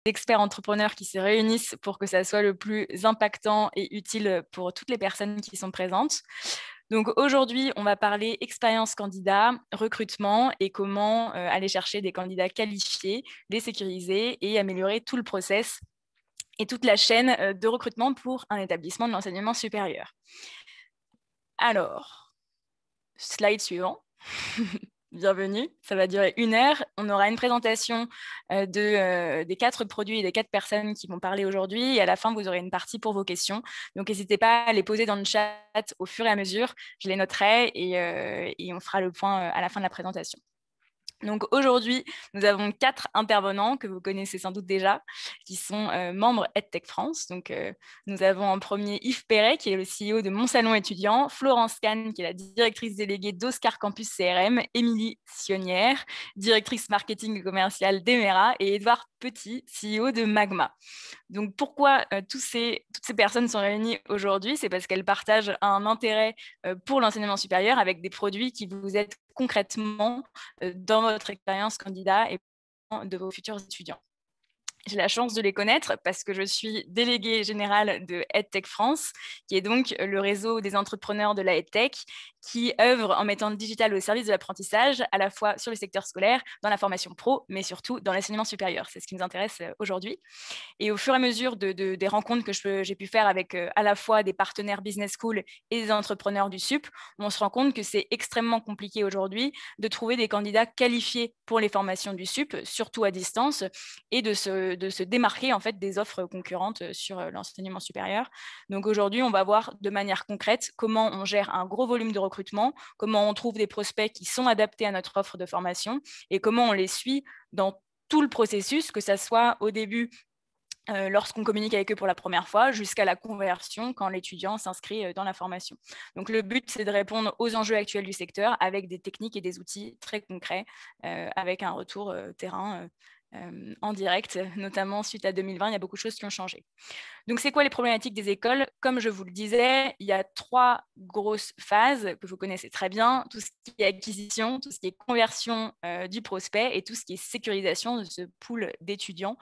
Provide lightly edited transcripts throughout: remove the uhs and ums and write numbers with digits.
experts entrepreneurs qui se réunissent pour que ça soit le plus impactant et utile pour toutes les personnes qui sont présentes. Donc aujourd'hui, on va parler expérience candidat, recrutement et comment aller chercher des candidats qualifiés, les sécuriser et améliorer tout le process et toute la chaîne de recrutement pour un établissement de l'enseignement supérieur. Alors, slide suivant. Bienvenue, ça va durer 1 heure. On aura une présentation des 4 produits et des 4 personnes qui vont parler aujourd'hui. Et à la fin, vous aurez une partie pour vos questions. Donc, n'hésitez pas à les poser dans le chat au fur et à mesure. Je les noterai et on fera le point à la fin de la présentation. Donc aujourd'hui, nous avons 4 intervenants que vous connaissez sans doute déjà, qui sont membres EdTech France. Donc nous avons en premier Yves Perret, qui est le CEO de Mon Salon étudiant, Florence Kahn, qui est la directrice déléguée d'Oscar Campus CRM, Émilie Sionnière, directrice marketing et commerciale d'Emera, et Édouard Petit, CEO de Magma. Donc pourquoi toutes ces personnes sont réunies aujourd'hui? C'est parce qu'elles partagent un intérêt pour l'enseignement supérieur avec des produits qui vous aident concrètement dans votre expérience candidat et de vos futurs étudiants. J'ai la chance de les connaître parce que je suis déléguée générale de EdTech France, qui est donc le réseau des entrepreneurs de la EdTech, qui œuvre en mettant le digital au service de l'apprentissage, à la fois sur le secteur scolaire, dans la formation pro, mais surtout dans l'enseignement supérieur. C'est ce qui nous intéresse aujourd'hui. Et au fur et à mesure des rencontres que j'ai pu faire avec à la fois des partenaires business school et des entrepreneurs du SUP, on se rend compte que c'est extrêmement compliqué aujourd'hui de trouver des candidats qualifiés pour les formations du SUP, surtout à distance, et de se démarquer en fait des offres concurrentes sur l'enseignement supérieur. Donc aujourd'hui, on va voir de manière concrète comment on gère un gros volume de recrutement, comment on trouve des prospects qui sont adaptés à notre offre de formation et comment on les suit dans tout le processus, que ça soit au début lorsqu'on communique avec eux pour la première fois, jusqu'à la conversion quand l'étudiant s'inscrit dans la formation. Donc le but, c'est de répondre aux enjeux actuels du secteur avec des techniques et des outils très concrets, avec un retour terrain en direct, notamment suite à 2020, il y a beaucoup de choses qui ont changé. Donc, c'est quoi les problématiques des écoles? Comme je vous le disais, il y a 3 grosses phases que vous connaissez très bien, tout ce qui est acquisition, tout ce qui est conversion du prospect et tout ce qui est sécurisation de ce pool d'étudiants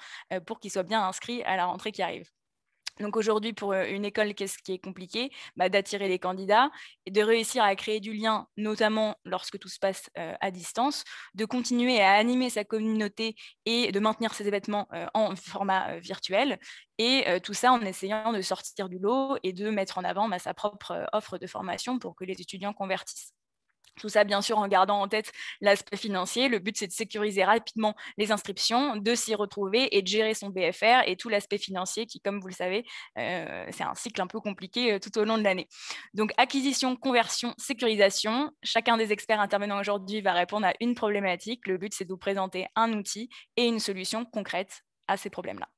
pour qu'ils soient bien inscrits à la rentrée qui arrive. Donc aujourd'hui, pour une école, qu'est-ce qui est compliqué? D'attirer les candidats et de réussir à créer du lien, notamment lorsque tout se passe à distance, de continuer à animer sa communauté et de maintenir ses événements en format virtuel, et tout ça en essayant de sortir du lot et de mettre en avant sa propre offre de formation pour que les étudiants convertissent. Tout ça, bien sûr, en gardant en tête l'aspect financier. Le but, c'est de sécuriser rapidement les inscriptions, de s'y retrouver et de gérer son BFR et tout l'aspect financier qui, comme vous le savez, c'est un cycle un peu compliqué tout au long de l'année. Donc, acquisition, conversion, sécurisation. Chacun des experts intervenants aujourd'hui va répondre à une problématique. Le but, c'est de vous présenter un outil et une solution concrète à ces problèmes-là.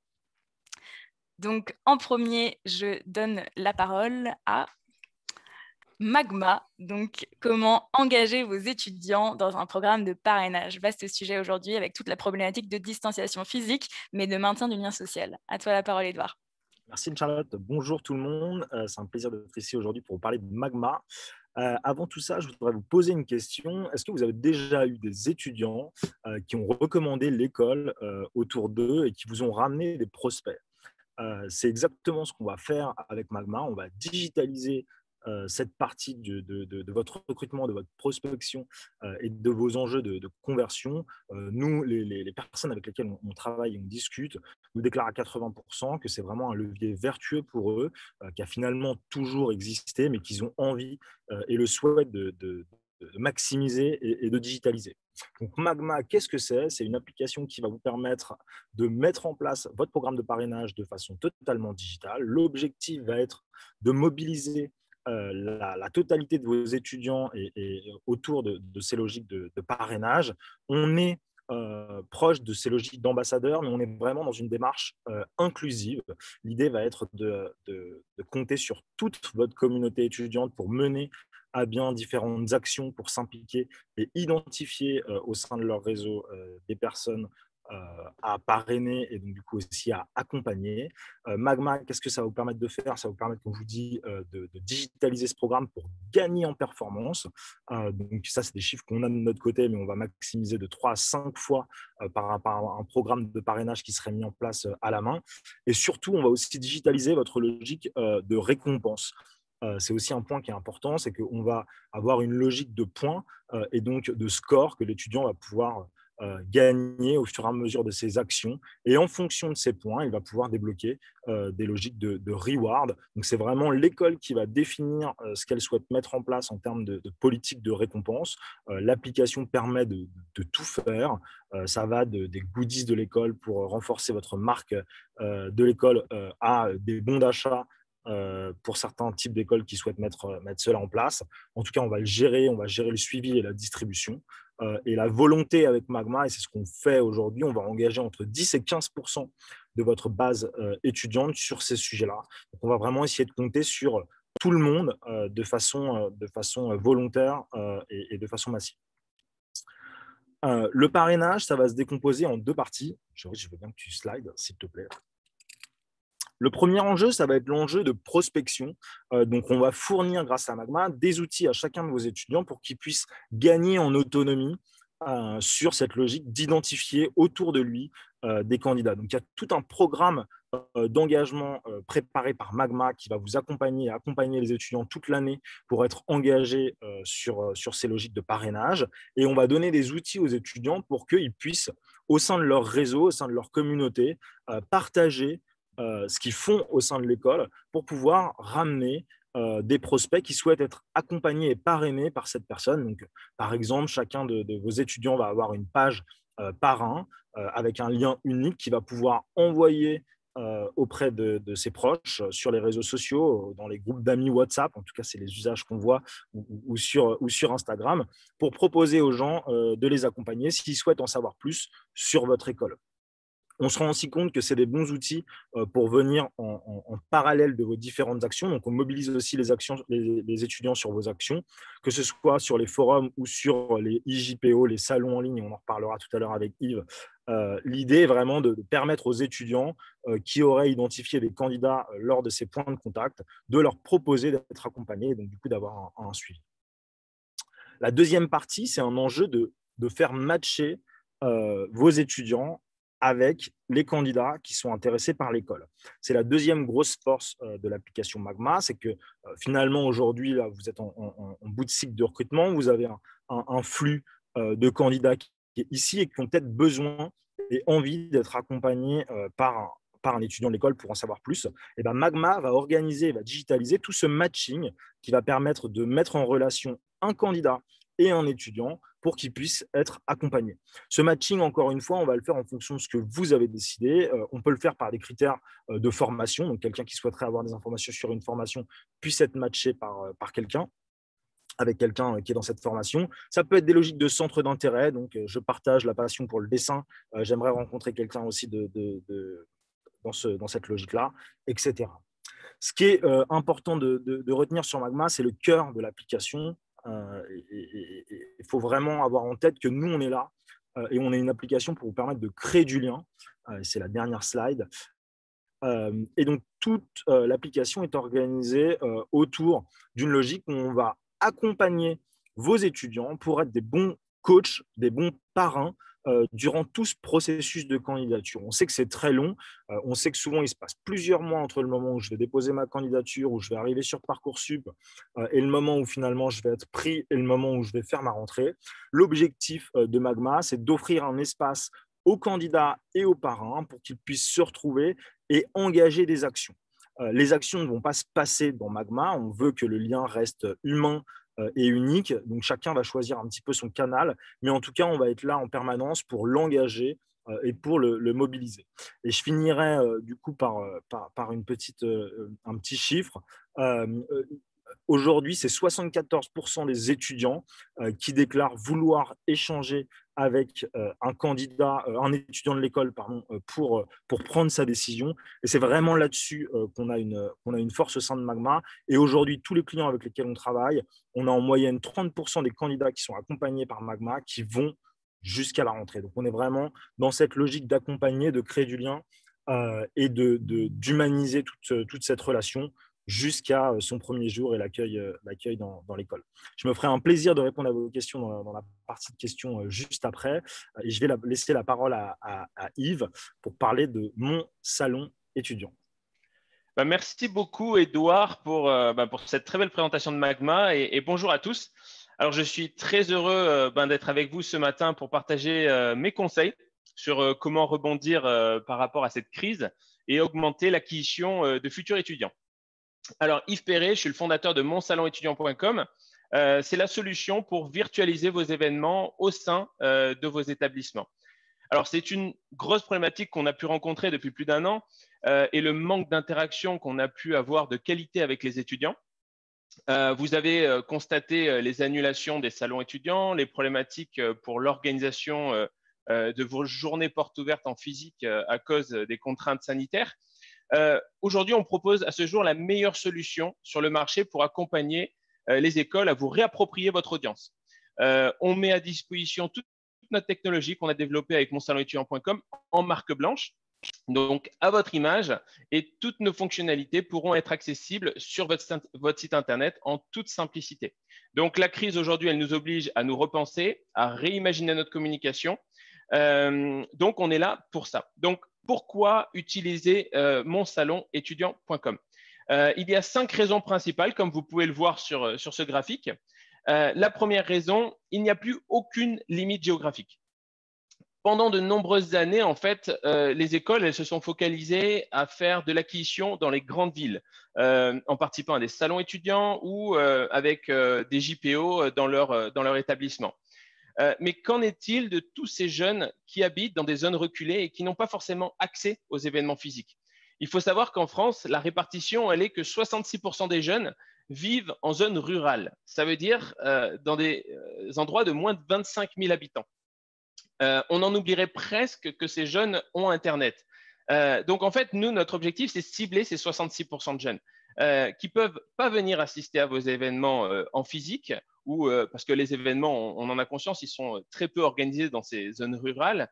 Donc, en premier, je donne la parole à Magma, donc comment engager vos étudiants dans un programme de parrainage. Vaste sujet aujourd'hui avec toute la problématique de distanciation physique, mais de maintien du lien social. À toi la parole, Edouard. Merci Charlotte, bonjour tout le monde. C'est un plaisir d'être ici aujourd'hui pour vous parler de Magma. Avant tout ça, je voudrais vous poser une question. Est-ce que vous avez déjà eu des étudiants qui ont recommandé l'école autour d'eux et qui vous ont ramené des prospects? C'est exactement ce qu'on va faire avec Magma. On va digitaliser cette partie de votre recrutement, de votre prospection et de vos enjeux de conversion. Nous, les personnes avec lesquelles on travaille et on discute, nous déclarent à 80% que c'est vraiment un levier vertueux pour eux, qui a finalement toujours existé, mais qu'ils ont envie et le souhait de maximiser et de digitaliser. Donc Magma, qu'est-ce que c'est? C'est une application qui va vous permettre de mettre en place votre programme de parrainage de façon totalement digitale. L'objectif va être de mobiliser la totalité de vos étudiants et autour de ces logiques de parrainage. On est proche de ces logiques d'ambassadeurs, mais on est vraiment dans une démarche inclusive. L'idée va être de compter sur toute votre communauté étudiante pour mener à bien différentes actions pour s'impliquer et identifier au sein de leur réseau des personnes à parrainer et donc du coup aussi à accompagner. Magma, qu'est-ce que ça va vous permettre de faire? Ça va vous permettre, comme je vous dis, de digitaliser ce programme pour gagner en performance. Donc ça, c'est des chiffres qu'on a de notre côté, mais on va maximiser de 3 à 5 fois par rapport à un programme de parrainage qui serait mis en place à la main. Et surtout, on va aussi digitaliser votre logique de récompense. C'est aussi un point qui est important, c'est qu'on va avoir une logique de points et donc de score que l'étudiant va pouvoir gagner au fur et à mesure de ses actions. Et en fonction de ces points, il va pouvoir débloquer des logiques de reward. Donc, c'est vraiment l'école qui va définir ce qu'elle souhaite mettre en place en termes de politique de récompense. L'application permet de tout faire. Ça va des goodies de l'école pour renforcer votre marque de l'école à des bons d'achat pour certains types d'écoles qui souhaitent mettre cela en place. En tout cas, on va gérer le suivi et la distribution. Et la volonté avec Magma, et c'est ce qu'on fait aujourd'hui, on va engager entre 10 et 15% de votre base étudiante sur ces sujets-là. Donc, on va vraiment essayer de compter sur tout le monde de façon volontaire et de façon massive. Le parrainage, ça va se décomposer en 2 parties. Je veux bien que tu slides, s'il te plaît. Le premier enjeu, ça va être l'enjeu de prospection. Donc, on va fournir, grâce à Magma, des outils à chacun de vos étudiants pour qu'ils puissent gagner en autonomie sur cette logique d'identifier autour de lui des candidats. Donc, il y a tout un programme d'engagement préparé par Magma qui va vous accompagner et accompagner les étudiants toute l'année pour être engagés sur ces logiques de parrainage. Et on va donner des outils aux étudiants pour qu'ils puissent, au sein de leur réseau, au sein de leur communauté, partager ce qu'ils font au sein de l'école pour pouvoir ramener des prospects qui souhaitent être accompagnés et parrainés par cette personne. Donc, par exemple, chacun de vos étudiants va avoir une page parrain avec un lien unique qui va pouvoir envoyer auprès de ses proches sur les réseaux sociaux, dans les groupes d'amis WhatsApp, en tout cas c'est les usages qu'on voit, ou sur Instagram, pour proposer aux gens de les accompagner s'ils souhaitent en savoir plus sur votre école. On se rend aussi compte que c'est des bons outils pour venir en parallèle de vos différentes actions. Donc, on mobilise aussi les étudiants sur vos actions, que ce soit sur les forums ou sur les IJPO, les salons en ligne. On en reparlera tout à l'heure avec Yves. L'idée est vraiment de permettre aux étudiants qui auraient identifié des candidats lors de ces points de contact, de leur proposer d'être accompagnés et donc du coup d'avoir un suivi. La deuxième partie, c'est un enjeu de faire matcher vos étudiants avec les candidats qui sont intéressés par l'école. C'est la deuxième grosse force de l'application Magma, c'est que finalement aujourd'hui, là, vous êtes en bout de cycle de recrutement, vous avez un flux de candidats qui est ici et qui ont peut-être besoin et envie d'être accompagnés par un étudiant de l'école pour en savoir plus. Et ben Magma va organiser, va digitaliser tout ce matching qui va permettre de mettre en relation un candidat et un étudiant pour qu'ils puissent être accompagnés. Ce matching, encore une fois, on va le faire en fonction de ce que vous avez décidé. On peut le faire par des critères de formation. Donc, quelqu'un qui souhaiterait avoir des informations sur une formation puisse être matché par quelqu'un, avec quelqu'un qui est dans cette formation. Ça peut être des logiques de centre d'intérêt. Donc, je partage la passion pour le dessin. J'aimerais rencontrer quelqu'un aussi dans cette logique-là, etc. Ce qui est important de retenir sur Magma, c'est le cœur de l'application. Il faut vraiment avoir en tête que nous, on est là et on est une application pour vous permettre de créer du lien. C'est la dernière slide. Et donc, toute l'application est organisée autour d'une logique où on va accompagner vos étudiants pour être des bons coachs, des bons parrains durant tout ce processus de candidature. On sait que c'est très long. On sait que souvent, il se passe plusieurs mois entre le moment où je vais déposer ma candidature, où je vais arriver sur Parcoursup, et le moment où finalement je vais être pris et le moment où je vais faire ma rentrée. L'objectif de Magma, c'est d'offrir un espace aux candidats et aux parrains pour qu'ils puissent se retrouver et engager des actions. Les actions ne vont pas se passer dans Magma. On veut que le lien reste humain et unique. Donc, chacun va choisir un petit peu son canal. Mais en tout cas, on va être là en permanence pour l'engager et pour le mobiliser. Et je finirai du coup par un petit chiffre. Aujourd'hui, c'est 74% des étudiants qui déclarent vouloir échanger avec un candidat, un étudiant de l'école, pardon, pour prendre sa décision. Et c'est vraiment là-dessus qu'on a une force au sein de Magma. Et aujourd'hui, tous les clients avec lesquels on travaille, on a en moyenne 30% des candidats qui sont accompagnés par Magma qui vont jusqu'à la rentrée. Donc, on est vraiment dans cette logique d'accompagner, de créer du lien et d'humaniser toute cette relation jusqu'à son premier jour et l'accueil dans l'école. Je me ferai un plaisir de répondre à vos questions dans la partie de questions juste après. Et je vais laisser la parole à Yves pour parler de mon salon étudiant. Merci beaucoup, Edouard, pour cette très belle présentation de Magma et bonjour à tous. Alors, je suis très heureux d'être avec vous ce matin pour partager mes conseils sur comment rebondir par rapport à cette crise et augmenter l'acquisition de futurs étudiants. Alors, Yves Perret, je suis le fondateur de monsalonétudiant.com. C'est la solution pour virtualiser vos événements au sein de vos établissements. Alors, c'est une grosse problématique qu'on a pu rencontrer depuis plus d'un an et le manque d'interaction qu'on a pu avoir de qualité avec les étudiants. Vous avez constaté les annulations des salons étudiants, les problématiques pour l'organisation de vos journées portes ouvertes en physique à cause des contraintes sanitaires. Aujourd'hui, on propose à ce jour la meilleure solution sur le marché pour accompagner les écoles à vous réapproprier votre audience. On met à disposition toute notre technologie qu'on a développée avec monsalonétudiant.com en marque blanche, donc à votre image, et toutes nos fonctionnalités pourront être accessibles sur votre site internet en toute simplicité. Donc la crise aujourd'hui, elle nous oblige à nous repenser, à réimaginer notre communication. Donc on est là pour ça. Donc pourquoi utiliser monsalonétudiant.com? Il y a 5 raisons principales, comme vous pouvez le voir sur ce graphique. La première raison, il n'y a plus aucune limite géographique. Pendant de nombreuses années, en fait, les écoles elles se sont focalisées à faire de l'acquisition dans les grandes villes, en participant à des salons étudiants ou avec des JPO dans leur établissement. Mais qu'en est-il de tous ces jeunes qui habitent dans des zones reculées et qui n'ont pas forcément accès aux événements physiques? Il faut savoir qu'en France, la répartition, elle est que 66% des jeunes vivent en zone rurale. Ça veut dire dans des endroits de moins de 25 000 habitants. On en oublierait presque que ces jeunes ont Internet. Donc, en fait, nous, notre objectif, c'est cibler ces 66% de jeunes qui ne peuvent pas venir assister à vos événements en physique ou parce que les événements, on en a conscience, ils sont très peu organisés dans ces zones rurales.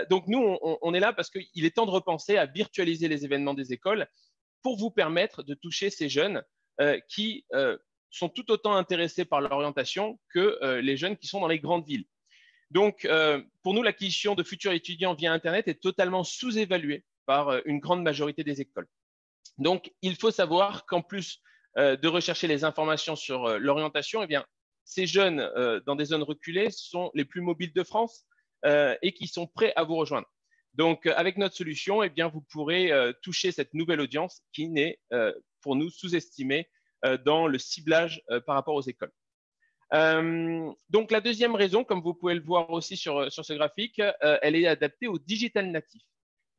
Donc, nous, on est là parce qu'il est temps de repenser à virtualiser les événements des écoles pour vous permettre de toucher ces jeunes qui sont tout autant intéressés par l'orientation que les jeunes qui sont dans les grandes villes. Donc, pour nous, l'acquisition de futurs étudiants via Internet est totalement sous-évaluée par une grande majorité des écoles. Donc, il faut savoir qu'en plus de rechercher les informations sur l'orientation, eh bien, ces jeunes dans des zones reculées sont les plus mobiles de France et qui sont prêts à vous rejoindre. Donc, avec notre solution, eh bien, vous pourrez toucher cette nouvelle audience qui n'est, pour nous, sous-estimée dans le ciblage par rapport aux écoles. Donc, la deuxième raison, comme vous pouvez le voir aussi sur ce graphique, elle est adaptée au digital natif.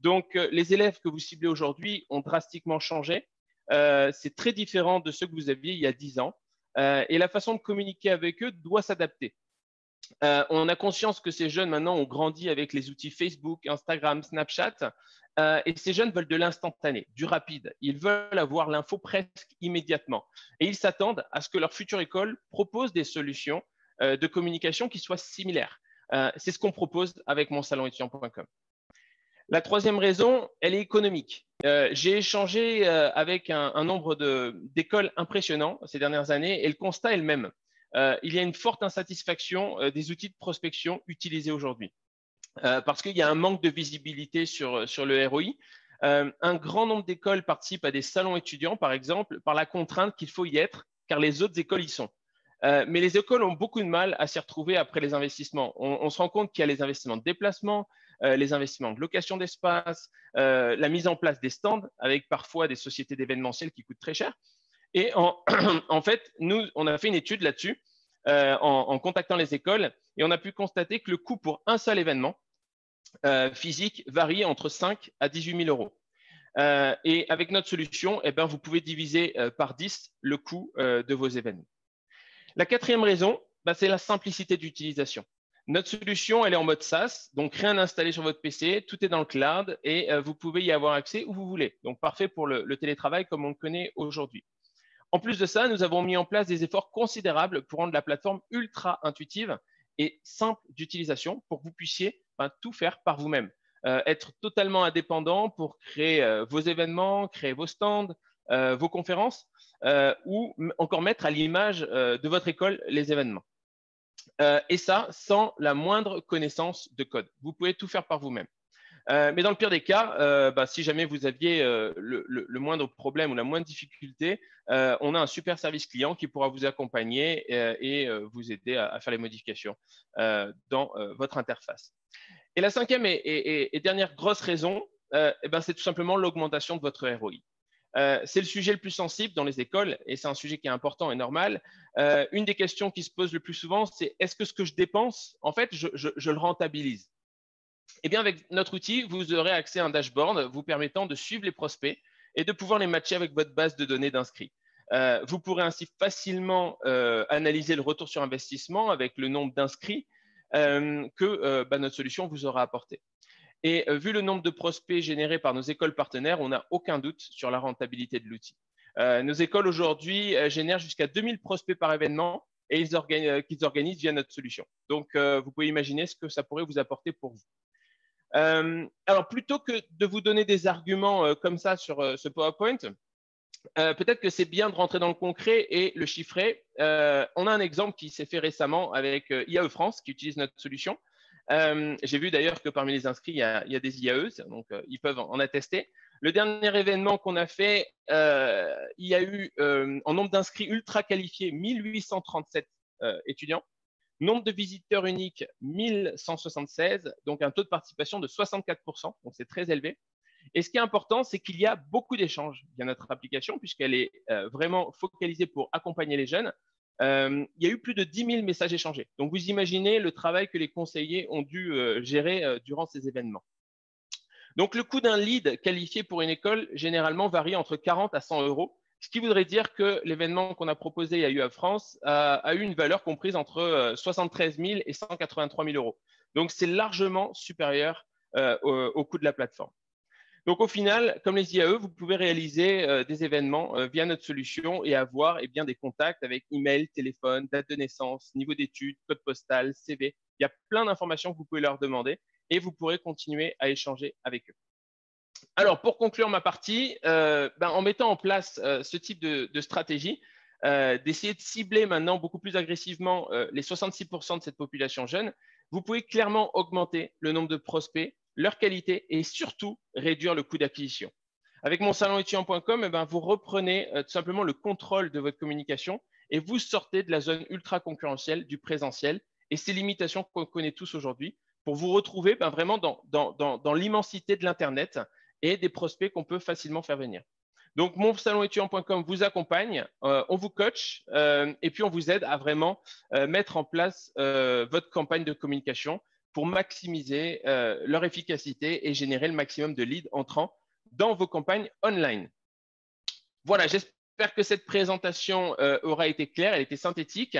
Donc, les élèves que vous ciblez aujourd'hui ont drastiquement changé. C'est très différent de ceux que vous aviez il y a 10 ans. Et la façon de communiquer avec eux doit s'adapter. On a conscience que ces jeunes maintenant ont grandi avec les outils Facebook, Instagram, Snapchat. Et ces jeunes veulent de l'instantané, du rapide. Ils veulent avoir l'info presque immédiatement. Et ils s'attendent à ce que leur future école propose des solutions de communication qui soient similaires. C'est ce qu'on propose avec monsalonétudiant.com. La troisième raison, elle est économique. J'ai échangé avec un nombre d'écoles impressionnant ces dernières années et le constat est le même. Il y a une forte insatisfaction des outils de prospection utilisés aujourd'hui parce qu'il y a un manque de visibilité sur le ROI. Un grand nombre d'écoles participent à des salons étudiants, par exemple, par la contrainte qu'il faut y être, car les autres écoles y sont. Mais les écoles ont beaucoup de mal à s'y retrouver après les investissements. On se rend compte qu'il y a les investissements de déplacement, les investissements de location d'espace, la mise en place des stands avec parfois des sociétés d'événementiel qui coûtent très cher. Et en fait, nous, on a fait une étude là-dessus en contactant les écoles et on a pu constater que le coût pour un seul événement physique varie entre 5 à 18 000 euros. Et avec notre solution, eh ben, vous pouvez diviser par 10 le coût de vos événements. La quatrième raison, c'est la simplicité d'utilisation. Notre solution, elle est en mode SaaS, donc rien à installer sur votre PC, tout est dans le cloud et vous pouvez y avoir accès où vous voulez. Donc, parfait pour le télétravail comme on le connaît aujourd'hui. En plus de ça, nous avons mis en place des efforts considérables pour rendre la plateforme ultra intuitive et simple d'utilisation pour que vous puissiez tout faire par vous-même. Être totalement indépendant pour créer vos événements, créer vos stands, vos conférences ou encore mettre à l'image de votre école les événements. Et ça, sans la moindre connaissance de code. Vous pouvez tout faire par vous-même. Mais dans le pire des cas, si jamais vous aviez le moindre problème ou la moindre difficulté, on a un super service client qui pourra vous accompagner et vous aider à faire les modifications dans votre interface. Et la cinquième et dernière grosse raison, c'est tout simplement l'augmentation de votre ROI. C'est le sujet le plus sensible dans les écoles et c'est un sujet qui est important et normal. Une des questions qui se pose le plus souvent, c'est est-ce que ce que je dépense, en fait, je le rentabilise? Eh bien, avec notre outil, vous aurez accès à un dashboard vous permettant de suivre les prospects et de pouvoir les matcher avec votre base de données d'inscrits. Vous pourrez ainsi facilement analyser le retour sur investissement avec le nombre d'inscrits que notre solution vous aura apporté. Et vu le nombre de prospects générés par nos écoles partenaires, on n'a aucun doute sur la rentabilité de l'outil. Nos écoles aujourd'hui génèrent jusqu'à 2000 prospects par événement et qu'ils organisent via notre solution. Donc, vous pouvez imaginer ce que ça pourrait vous apporter pour vous. Alors, plutôt que de vous donner des arguments comme ça sur ce PowerPoint, peut-être que c'est bien de rentrer dans le concret et le chiffrer. On a un exemple qui s'est fait récemment avec IAE France qui utilise notre solution. J'ai vu d'ailleurs que parmi les inscrits, il y a des IAE, donc ils peuvent en attester. Le dernier événement qu'on a fait, il y a eu en nombre d'inscrits ultra qualifiés 1837 étudiants. Nombre de visiteurs uniques, 1176, donc un taux de participation de 64%, donc c'est très élevé. Et ce qui est important, c'est qu'il y a beaucoup d'échanges via notre application, puisqu'elle est vraiment focalisée pour accompagner les jeunes. Il y a eu plus de 10 000 messages échangés. Donc, vous imaginez le travail que les conseillers ont dû gérer durant ces événements. Donc, le coût d'un lead qualifié pour une école, généralement, varie entre 40 à 100 euros. Ce qui voudrait dire que l'événement qu'on a proposé à IAE France a eu une valeur comprise entre 73 000 et 183 000 euros. Donc, c'est largement supérieur au coût de la plateforme. Donc, au final, comme les IAE, vous pouvez réaliser des événements via notre solution et avoir des contacts avec email, téléphone, date de naissance, niveau d'études, code postal, CV. Il y a plein d'informations que vous pouvez leur demander et vous pourrez continuer à échanger avec eux. Alors, pour conclure ma partie, en mettant en place ce type de stratégie, d'essayer de cibler maintenant beaucoup plus agressivement les 66% de cette population jeune, vous pouvez clairement augmenter le nombre de prospects, leur qualité et surtout réduire le coût d'acquisition. Avec monsalonetudant.com, vous reprenez tout simplement le contrôle de votre communication et vous sortez de la zone ultra concurrentielle du présentiel et ces limitations qu'on connaît tous aujourd'hui pour vous retrouver vraiment dans l'immensité de l'Internet et des prospects qu'on peut facilement faire venir. Donc, monsalonetudant.com vous accompagne, on vous coach et puis on vous aide à vraiment mettre en place votre campagne de communication pour maximiser leur efficacité et générer le maximum de leads entrants dans vos campagnes online. Voilà, j'espère que cette présentation aura été claire, elle était synthétique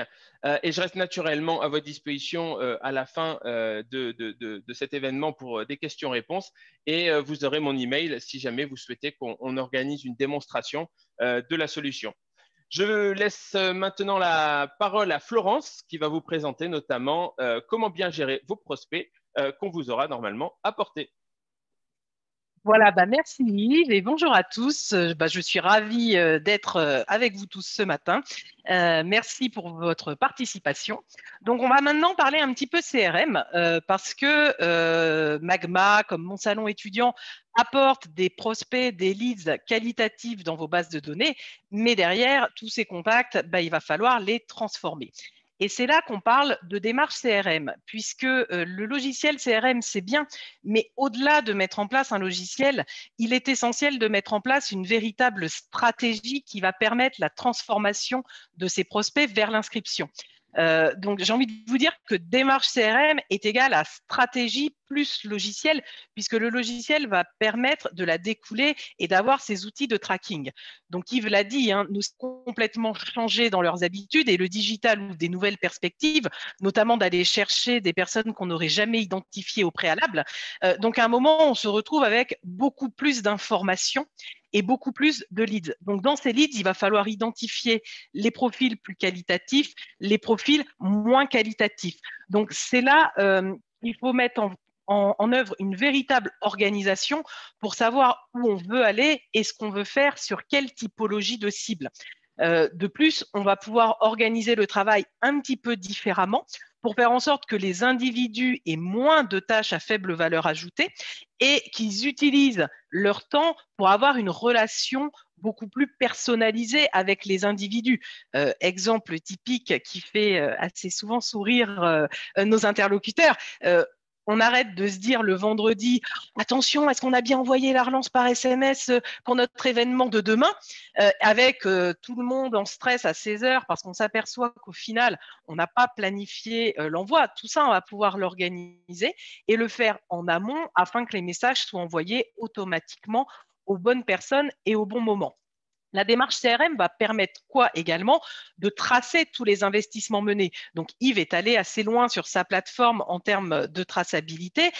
et je reste naturellement à votre disposition à la fin de cet événement pour des questions-réponses et vous aurez mon email si jamais vous souhaitez qu'on organise une démonstration de la solution. Je laisse maintenant la parole à Florence qui va vous présenter notamment comment bien gérer vos prospects qu'on vous aura normalement apportés. Voilà, merci Yves et bonjour à tous. Je suis ravie d'être avec vous tous ce matin. Merci pour votre participation. Donc, on va maintenant parler un petit peu CRM parce que Magma, comme mon salon étudiant, apporte des prospects, des leads qualitatifs dans vos bases de données, mais derrière, tous ces contacts, il va falloir les transformer. Et c'est là qu'on parle de démarche CRM, puisque le logiciel CRM, c'est bien, mais au-delà de mettre en place un logiciel, il est essentiel de mettre en place une véritable stratégie qui va permettre la transformation de ces prospects vers l'inscription. Donc, j'ai envie de vous dire que démarche CRM est égale à stratégie plus logiciel, puisque le logiciel va permettre de la découler et d'avoir ces outils de tracking. Donc, Yves l'a dit, nous sommes complètement changés dans leurs habitudes et le digital ouvre des nouvelles perspectives, notamment d'aller chercher des personnes qu'on n'aurait jamais identifiées au préalable. Donc, à un moment, on se retrouve avec beaucoup plus d'informations. et beaucoup plus de leads. Donc, dans ces leads, il va falloir identifier les profils plus qualitatifs, les profils moins qualitatifs. Donc, c'est là qu'il faut mettre en œuvre une véritable organisation pour savoir où on veut aller et ce qu'on veut faire sur quelle typologie de cible. De plus, on va pouvoir organiser le travail un petit peu différemment pour faire en sorte que les individus aient moins de tâches à faible valeur ajoutée et qu'ils utilisent leur temps pour avoir une relation beaucoup plus personnalisée avec les individus. Exemple typique qui fait assez souvent sourire nos interlocuteurs. On arrête de se dire le vendredi, attention, est-ce qu'on a bien envoyé la relance par SMS pour notre événement de demain, avec tout le monde en stress à 16 heures parce qu'on s'aperçoit qu'au final, on n'a pas planifié l'envoi. Tout ça, on va pouvoir l'organiser et le faire en amont afin que les messages soient envoyés automatiquement aux bonnes personnes et au bon moment. La démarche CRM va permettre quoi également? De tracer tous les investissements menés. Donc, Yves est allé assez loin sur sa plateforme en termes de traçabilité,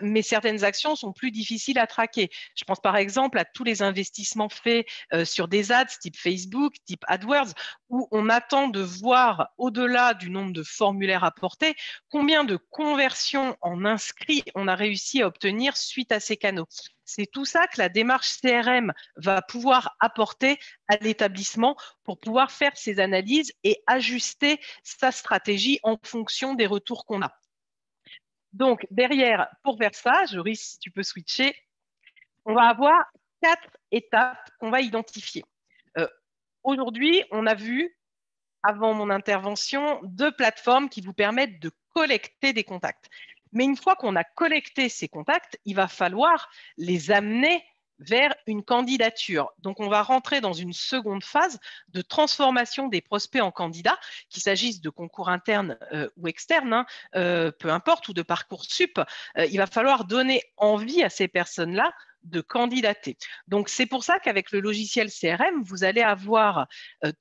mais certaines actions sont plus difficiles à traquer. Je pense par exemple à tous les investissements faits sur des ads type Facebook, type AdWords, où on attend de voir, au-delà du nombre de formulaires apportés, combien de conversions en inscrits on a réussi à obtenir suite à ces canaux. C'est tout ça que la démarche CRM va pouvoir apporter à l'établissement pour pouvoir faire ses analyses et ajuster sa stratégie en fonction des retours qu'on a. Donc, derrière, pour faire ça, Joris, si tu peux switcher, on va avoir 4 étapes qu'on va identifier. Aujourd'hui, on a vu, avant mon intervention, 2 plateformes qui vous permettent de collecter des contacts. Mais une fois qu'on a collecté ces contacts, il va falloir les amener vers une candidature. Donc, on va rentrer dans une seconde phase de transformation des prospects en candidats, qu'il s'agisse de concours internes ou externes, peu importe, ou de Parcoursup. Il va falloir donner envie à ces personnes-là de candidater. Donc, c'est pour ça qu'avec le logiciel CRM, vous allez avoir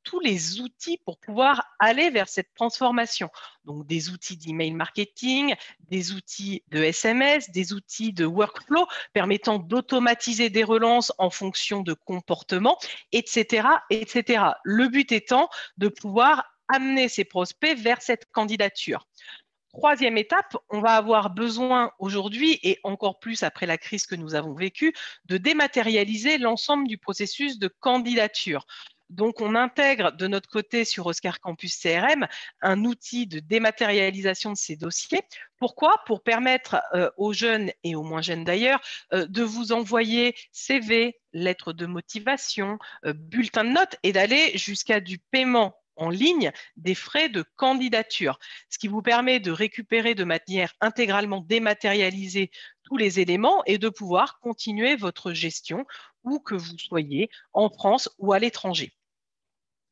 tous les outils pour pouvoir aller vers cette transformation. Donc, des outils d'email marketing, des outils de SMS, des outils de workflow permettant d'automatiser des relances en fonction de comportements, etc., etc. Le but étant de pouvoir amener ces prospects vers cette candidature. Troisième étape, on va avoir besoin aujourd'hui, et encore plus après la crise que nous avons vécue, de dématérialiser l'ensemble du processus de candidature. Donc, on intègre de notre côté sur Oscar Campus CRM un outil de dématérialisation de ces dossiers. Pourquoi? Pour permettre aux jeunes et aux moins jeunes d'ailleurs de vous envoyer CV, lettres de motivation, bulletins de notes et d'aller jusqu'à du paiement en ligne des frais de candidature, ce qui vous permet de récupérer de manière intégralement dématérialisée tous les éléments et de pouvoir continuer votre gestion où que vous soyez, en France ou à l'étranger.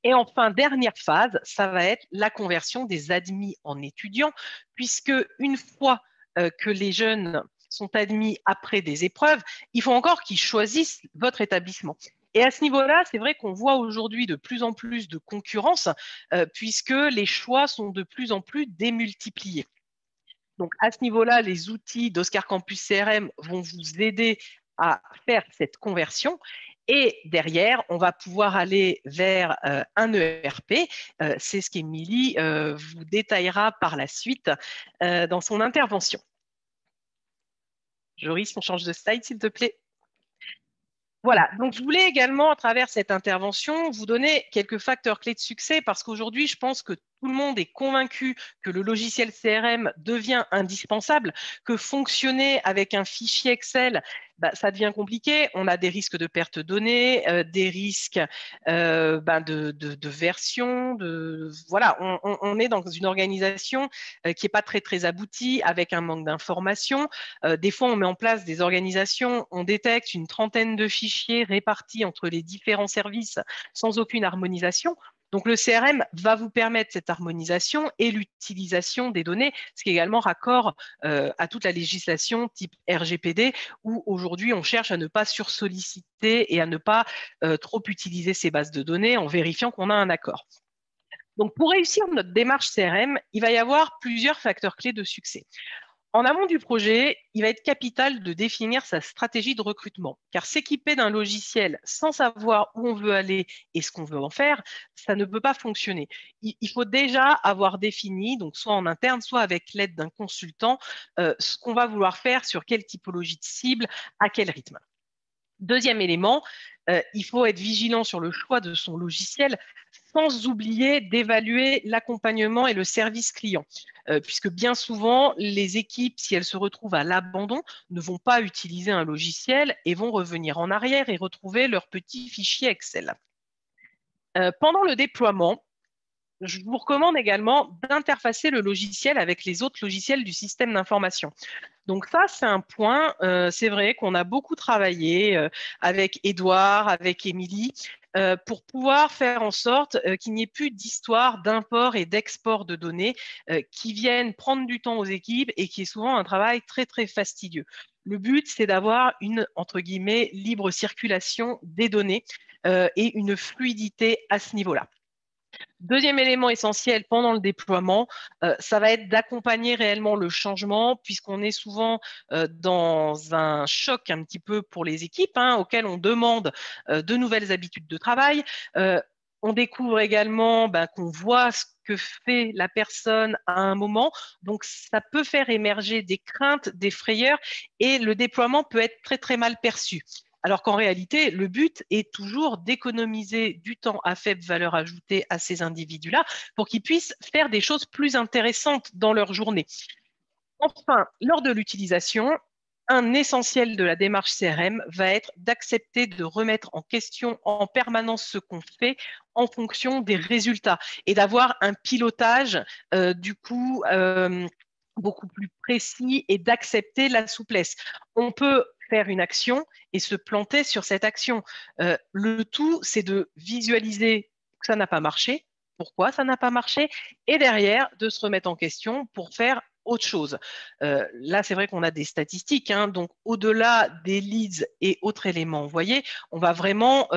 Et enfin, dernière phase, ça va être la conversion des admis en étudiants, puisque une fois que les jeunes sont admis après des épreuves, il faut encore qu'ils choisissent votre établissement. Et à ce niveau-là, c'est vrai qu'on voit aujourd'hui de plus en plus de concurrence, puisque les choix sont de plus en plus démultipliés. Donc, à ce niveau-là, les outils d'Oscar Campus CRM vont vous aider à faire cette conversion. Et derrière, on va pouvoir aller vers un ERP. C'est ce qu'Émilie vous détaillera par la suite dans son intervention. Joris, on change de slide, s'il te plaît. Voilà, donc je voulais également, à travers cette intervention, vous donner quelques facteurs clés de succès parce qu'aujourd'hui, je pense que tout le monde est convaincu que le logiciel CRM devient indispensable, que fonctionner avec un fichier Excel, ça devient compliqué. On a des risques de perte de données, des risques de version. Voilà, on est dans une organisation qui n'est pas très aboutie, avec un manque d'informations. Des fois, on met en place des organisations, on détecte une trentaine de fichiers répartis entre les différents services sans aucune harmonisation. Donc, le CRM va vous permettre cette harmonisation et l'utilisation des données, ce qui est également raccord à toute la législation type RGPD, où aujourd'hui, on cherche à ne pas sursolliciter et à ne pas trop utiliser ces bases de données en vérifiant qu'on a un accord. Donc, pour réussir notre démarche CRM, il va y avoir plusieurs facteurs clés de succès. En amont du projet, il va être capital de définir sa stratégie de recrutement, car s'équiper d'un logiciel sans savoir où on veut aller et ce qu'on veut en faire, ça ne peut pas fonctionner. Il faut déjà avoir défini, donc soit en interne, soit avec l'aide d'un consultant, ce qu'on va vouloir faire, sur quelle typologie de cible, à quel rythme. Deuxième élément, il faut être vigilant sur le choix de son logiciel sans oublier d'évaluer l'accompagnement et le service client. Puisque bien souvent, les équipes, si elles se retrouvent à l'abandon, ne vont pas utiliser un logiciel et vont revenir en arrière et retrouver leur petit fichier Excel. Pendant le déploiement, je vous recommande également d'interfacer le logiciel avec les autres logiciels du système d'information. Donc ça, c'est un point, c'est vrai qu'on a beaucoup travaillé avec Édouard, avec Émilie, pour pouvoir faire en sorte qu'il n'y ait plus d'histoire d'import et d'export de données qui viennent prendre du temps aux équipes et qui est souvent un travail très, très fastidieux. Le but, c'est d'avoir une, entre guillemets, libre circulation des données et une fluidité à ce niveau-là. Deuxième élément essentiel pendant le déploiement, ça va être d'accompagner réellement le changement, puisqu'on est souvent dans un choc un petit peu pour les équipes, auxquelles on demande de nouvelles habitudes de travail. On découvre également qu'on voit ce que fait la personne à un moment. Donc, ça peut faire émerger des craintes, des frayeurs, et le déploiement peut être très, très mal perçu. Alors qu'en réalité, le but est toujours d'économiser du temps à faible valeur ajoutée à ces individus-là pour qu'ils puissent faire des choses plus intéressantes dans leur journée. Enfin, lors de l'utilisation, un essentiel de la démarche CRM va être d'accepter de remettre en question en permanence ce qu'on fait en fonction des résultats et d'avoir un pilotage beaucoup plus précis et d'accepter la souplesse. On peut faire une action et se planter sur cette action. Le tout, c'est de visualiser que ça n'a pas marché, pourquoi ça n'a pas marché, et derrière, de se remettre en question pour faire autre chose. Là, c'est vrai qu'on a des statistiques, donc au-delà des leads et autres éléments envoyés, on va vraiment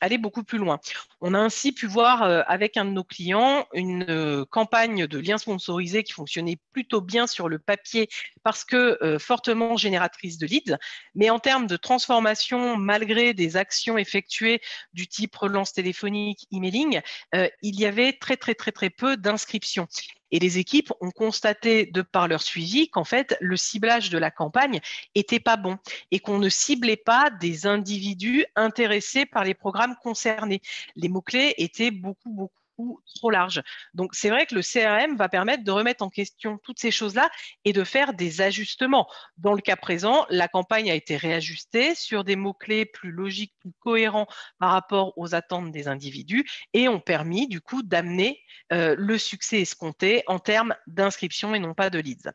aller beaucoup plus loin. On a ainsi pu voir avec un de nos clients une campagne de liens sponsorisés qui fonctionnait plutôt bien sur le papier parce que fortement génératrice de leads, mais en termes de transformation, malgré des actions effectuées du type relance téléphonique, emailing, il y avait très, très, très, très peu d'inscriptions. Et les équipes ont constaté, de par leur suivi, qu'en fait, le ciblage de la campagne était pas bon et qu'on ne ciblait pas des individus intéressés par les programmes concernés. Les mots-clés étaient beaucoup trop larges. Donc, c'est vrai que le CRM va permettre de remettre en question toutes ces choses-là et de faire des ajustements. Dans le cas présent, la campagne a été réajustée sur des mots-clés plus logiques, plus cohérents par rapport aux attentes des individus et ont permis, du coup, d'amener le succès escompté en termes d'inscription et non pas de leads.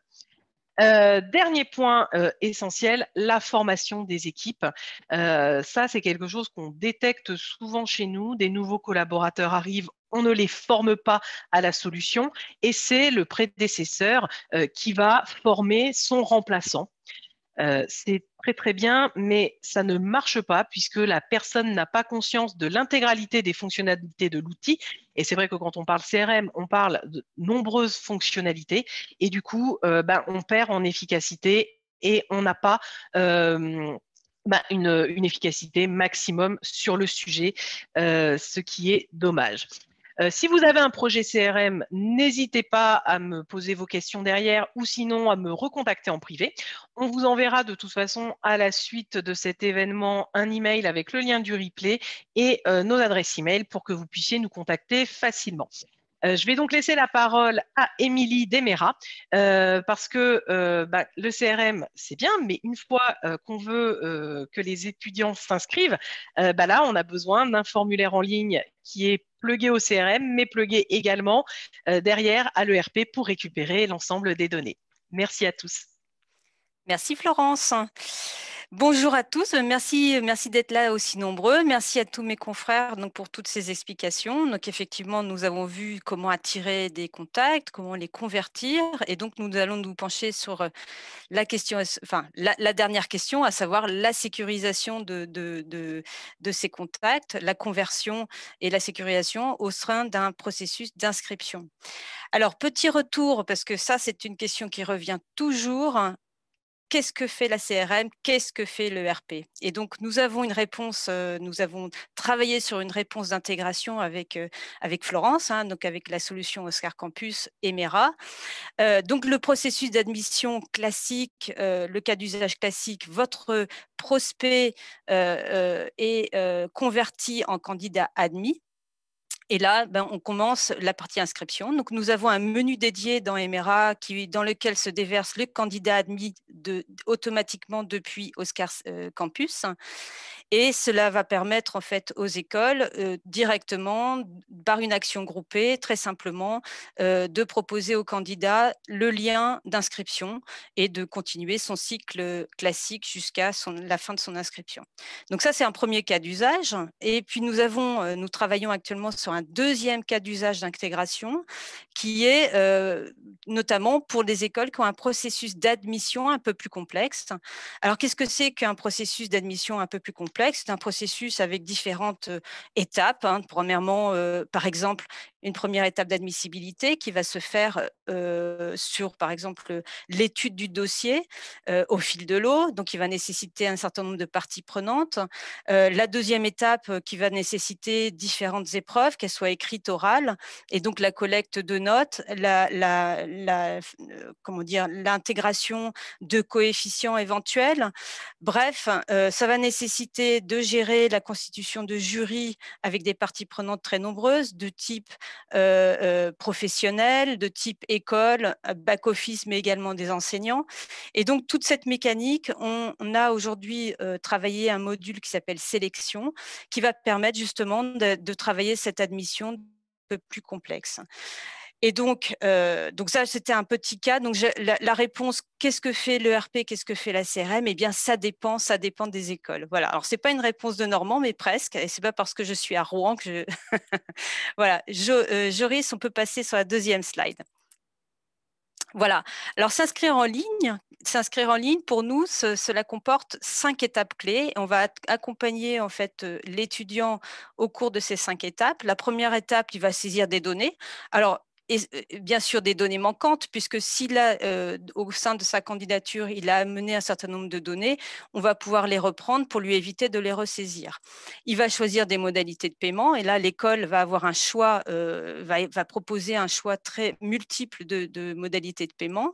Dernier point essentiel, la formation des équipes. Ça, c'est quelque chose qu'on détecte souvent chez nous. Des nouveaux collaborateurs arrivent, on ne les forme pas à la solution et c'est le prédécesseur qui va former son remplaçant. C'est très très bien, mais ça ne marche pas puisque la personne n'a pas conscience de l'intégralité des fonctionnalités de l'outil. Et c'est vrai que quand on parle CRM, on parle de nombreuses fonctionnalités et du coup, on perd en efficacité et on n'a pas une efficacité maximum sur le sujet, ce qui est dommage. Si vous avez un projet CRM, n'hésitez pas à me poser vos questions derrière ou sinon à me recontacter en privé. On vous enverra de toute façon à la suite de cet événement un email avec le lien du replay et nos adresses email pour que vous puissiez nous contacter facilement. Je vais donc laisser la parole à Émilie Demera parce que le CRM, c'est bien, mais une fois qu'on veut que les étudiants s'inscrivent, là, on a besoin d'un formulaire en ligne qui est plugué au CRM, mais plugué également derrière à l'ERP pour récupérer l'ensemble des données. Merci à tous. Merci Florence. Bonjour à tous, merci d'être là aussi nombreux. Merci à tous mes confrères donc, pour toutes ces explications. Donc effectivement, nous avons vu comment attirer des contacts, comment les convertir. Et donc, nous allons nous pencher sur la question, enfin, la dernière question, à savoir la sécurisation de ces contacts, la conversion et la sécurisation au sein d'un processus d'inscription. Alors, petit retour, parce que ça, c'est une question qui revient toujours. Qu'est-ce que fait la CRM? Qu'est-ce que fait le RP? Et donc, nous avons une réponse, nous avons travaillé sur une réponse d'intégration avec Florence, hein, donc avec la solution Oscar Campus et Mera. Donc, le processus d'admission classique, le cas d'usage classique, votre prospect est converti en candidat admis. Et là, on commence la partie inscription. Donc, nous avons un menu dédié dans Emera dans lequel se déverse le candidat admis automatiquement depuis Oscar Campus. Et cela va permettre en fait aux écoles directement, par une action groupée, très simplement, de proposer aux candidats le lien d'inscription et de continuer son cycle classique jusqu'à la fin de son inscription. Donc ça, c'est un premier cas d'usage. Et puis nous travaillons actuellement sur un deuxième cas d'usage d'intégration qui est notamment pour des écoles qui ont un processus d'admission un peu plus complexe. Alors, qu'est-ce que c'est qu'un processus d'admission un peu plus complexe? C'est un processus avec différentes étapes. Hein. Premièrement, par exemple, une première étape d'admissibilité qui va se faire sur, par exemple, l'étude du dossier au fil de l'eau, donc qui va nécessiter un certain nombre de parties prenantes. La deuxième étape qui va nécessiter différentes épreuves, qu'elles soient écrites, orales, et donc la collecte de notes, l'intégration de coefficients éventuels. Bref, ça va nécessiter de gérer la constitution de jurys avec des parties prenantes très nombreuses, de type professionnel, de type école, back-office, mais également des enseignants. Et donc, toute cette mécanique, on a aujourd'hui travaillé un module qui s'appelle sélection, qui va permettre justement de travailler cette admission un peu plus complexe. Et donc ça, c'était un petit cas. Donc, la réponse, qu'est-ce que fait l'ERP, qu'est-ce que fait la CRM? Eh bien, ça dépend des écoles. Voilà. Alors, ce n'est pas une réponse de Normand, mais presque. Et ce n'est pas parce que je suis à Rouen que je… Voilà. Joris, on peut passer sur la deuxième slide. Voilà. Alors, s'inscrire en ligne, pour nous, cela comporte 5 étapes clés. On va accompagner en fait l'étudiant au cours de ces 5 étapes. La première étape, il va saisir des données. Alors, et bien sûr des données manquantes, puisque s'il a, au sein de sa candidature, il a amené un certain nombre de données, on va pouvoir les reprendre pour lui éviter de les ressaisir. Il va choisir des modalités de paiement, et là, l'école va avoir un choix, va proposer un choix très multiple de modalités de paiement.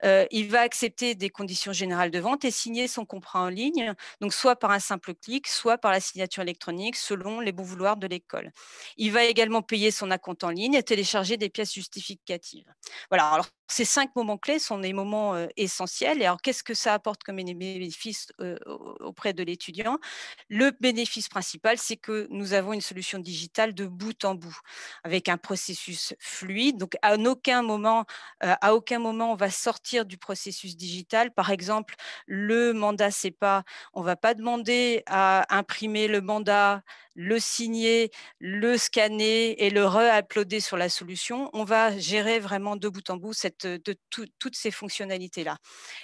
Il va accepter des conditions générales de vente et signer son contrat en ligne, donc soit par un simple clic, soit par la signature électronique, selon les bons vouloirs de l'école. Il va également payer son acompte en ligne et télécharger des pièces justificatives. Voilà, alors ces 5 moments clés sont des moments essentiels. Et alors, qu'est-ce que ça apporte comme bénéfice auprès de l'étudiant? Le bénéfice principal, c'est que nous avons une solution digitale de bout en bout, avec un processus fluide. Donc, à aucun moment, on va sortir du processus digital. Par exemple, le mandat CEPA, on ne va pas demander à imprimer le mandat, le signer, le scanner et le re-uploader sur la solution. On va gérer vraiment de bout en bout toutes ces fonctionnalités-là.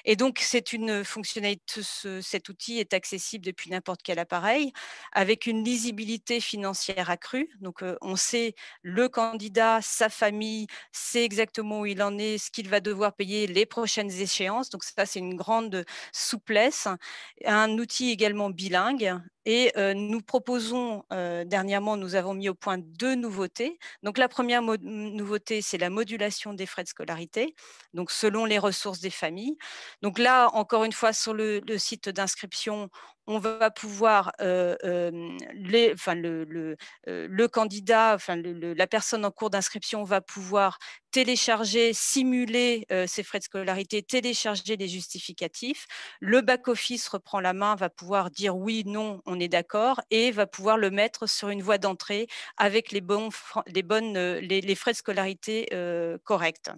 Et donc, c'est une fonctionnalité, cet outil est accessible depuis n'importe quel appareil, avec une lisibilité financière accrue. Donc, on sait le candidat, sa famille, sait exactement où il en est, ce qu'il va devoir payer, les prochaines échéances. Donc, ça, c'est une grande souplesse. Un outil également bilingue. Et nous proposons, dernièrement, nous avons mis au point 2 nouveautés. Donc, la première nouveauté, c'est la modulation des frais de scolarité, donc selon les ressources des familles. Donc là, encore une fois, sur le site d'inscription, on va pouvoir, le candidat, la personne en cours d'inscription va pouvoir télécharger, simuler ses frais de scolarité, télécharger les justificatifs. Le back-office reprend la main, va pouvoir dire oui, non, on est d'accord, et va pouvoir le mettre sur une voie d'entrée avec les frais de scolarité corrects.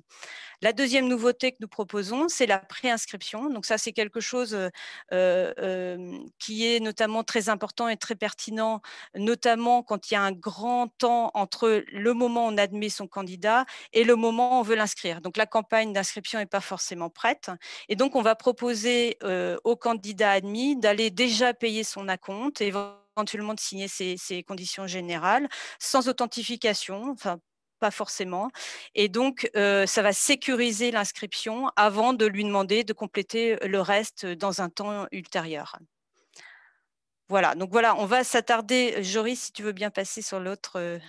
La deuxième nouveauté que nous proposons, c'est la préinscription. Donc ça, c'est quelque chose qui est notamment très important et très pertinent, notamment quand il y a un grand temps entre le moment où on admet son candidat et le moment où on veut l'inscrire. Donc la campagne d'inscription n'est pas forcément prête. Et donc, on va proposer aux candidats admis d'aller déjà payer son acompte et éventuellement de signer ses conditions générales sans authentification, enfin pas forcément. Et donc, ça va sécuriser l'inscription avant de lui demander de compléter le reste dans un temps ultérieur. Voilà, donc voilà, on va s'attarder, Joris, si tu veux bien passer sur l'autre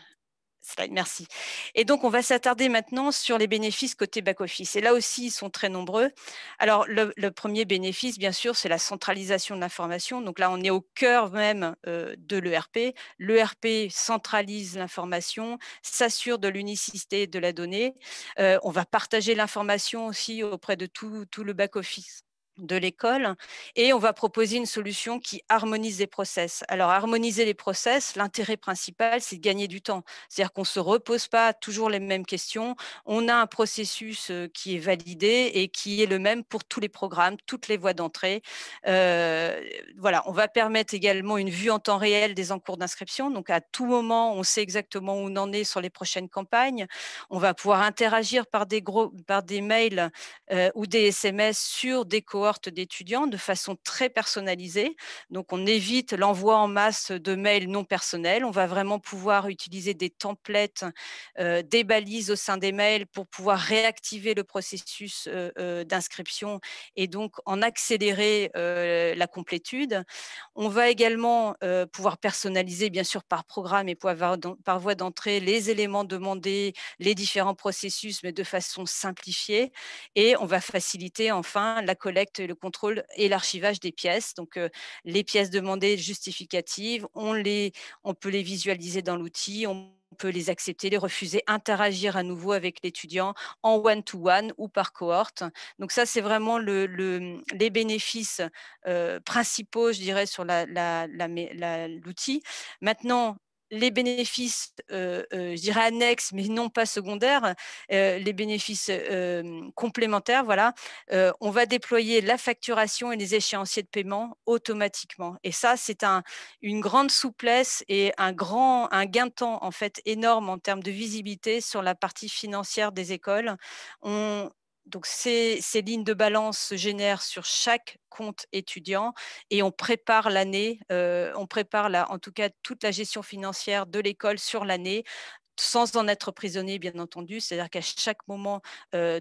slide, merci. Et donc, on va s'attarder maintenant sur les bénéfices côté back-office. Et là aussi, ils sont très nombreux. Alors, le premier bénéfice, bien sûr, c'est la centralisation de l'information. Donc là, on est au cœur même de l'ERP. L'ERP centralise l'information, s'assure de l'unicité de la donnée. On va partager l'information aussi auprès de tout le back-office de l'école, et on va proposer une solution qui harmonise les process. Alors, harmoniser les process, l'intérêt principal, c'est de gagner du temps. C'est-à-dire qu'on ne se repose pas toujours les mêmes questions. On a un processus qui est validé et qui est le même pour tous les programmes, toutes les voies d'entrée. Voilà, on va permettre également une vue en temps réel des encours d'inscription. Donc, à tout moment, on sait exactement où on en est sur les prochaines campagnes. On va pouvoir interagir par des mails ou des SMS sur des cohortes d'étudiants de façon très personnalisée. Donc, on évite l'envoi en masse de mails non personnels. On va vraiment pouvoir utiliser des templates, des balises au sein des mails pour pouvoir réactiver le processus d'inscription et donc en accélérer la complétude. On va également pouvoir personnaliser, bien sûr, par programme et par voie d'entrée, les éléments demandés, les différents processus, mais de façon simplifiée. Et on va faciliter enfin la collecte, le contrôle et l'archivage des pièces. Donc, les pièces demandées justificatives, on peut les visualiser dans l'outil, on peut les accepter, les refuser, interagir à nouveau avec l'étudiant en one-to-one ou par cohorte. Donc ça, c'est vraiment les bénéfices principaux, je dirais, sur l'outil. Maintenant, les bénéfices, je dirais annexes, mais non pas secondaires, les bénéfices complémentaires, voilà. On va déployer la facturation et les échéanciers de paiement automatiquement. Et ça, c'est une grande souplesse et un gain de temps en fait énorme en termes de visibilité sur la partie financière des écoles. Donc, ces lignes de balance se génèrent sur chaque compte étudiant et on prépare l'année, on prépare en tout cas toute la gestion financière de l'école sur l'année, sans en être prisonnier, bien entendu. C'est-à-dire qu'à chaque moment,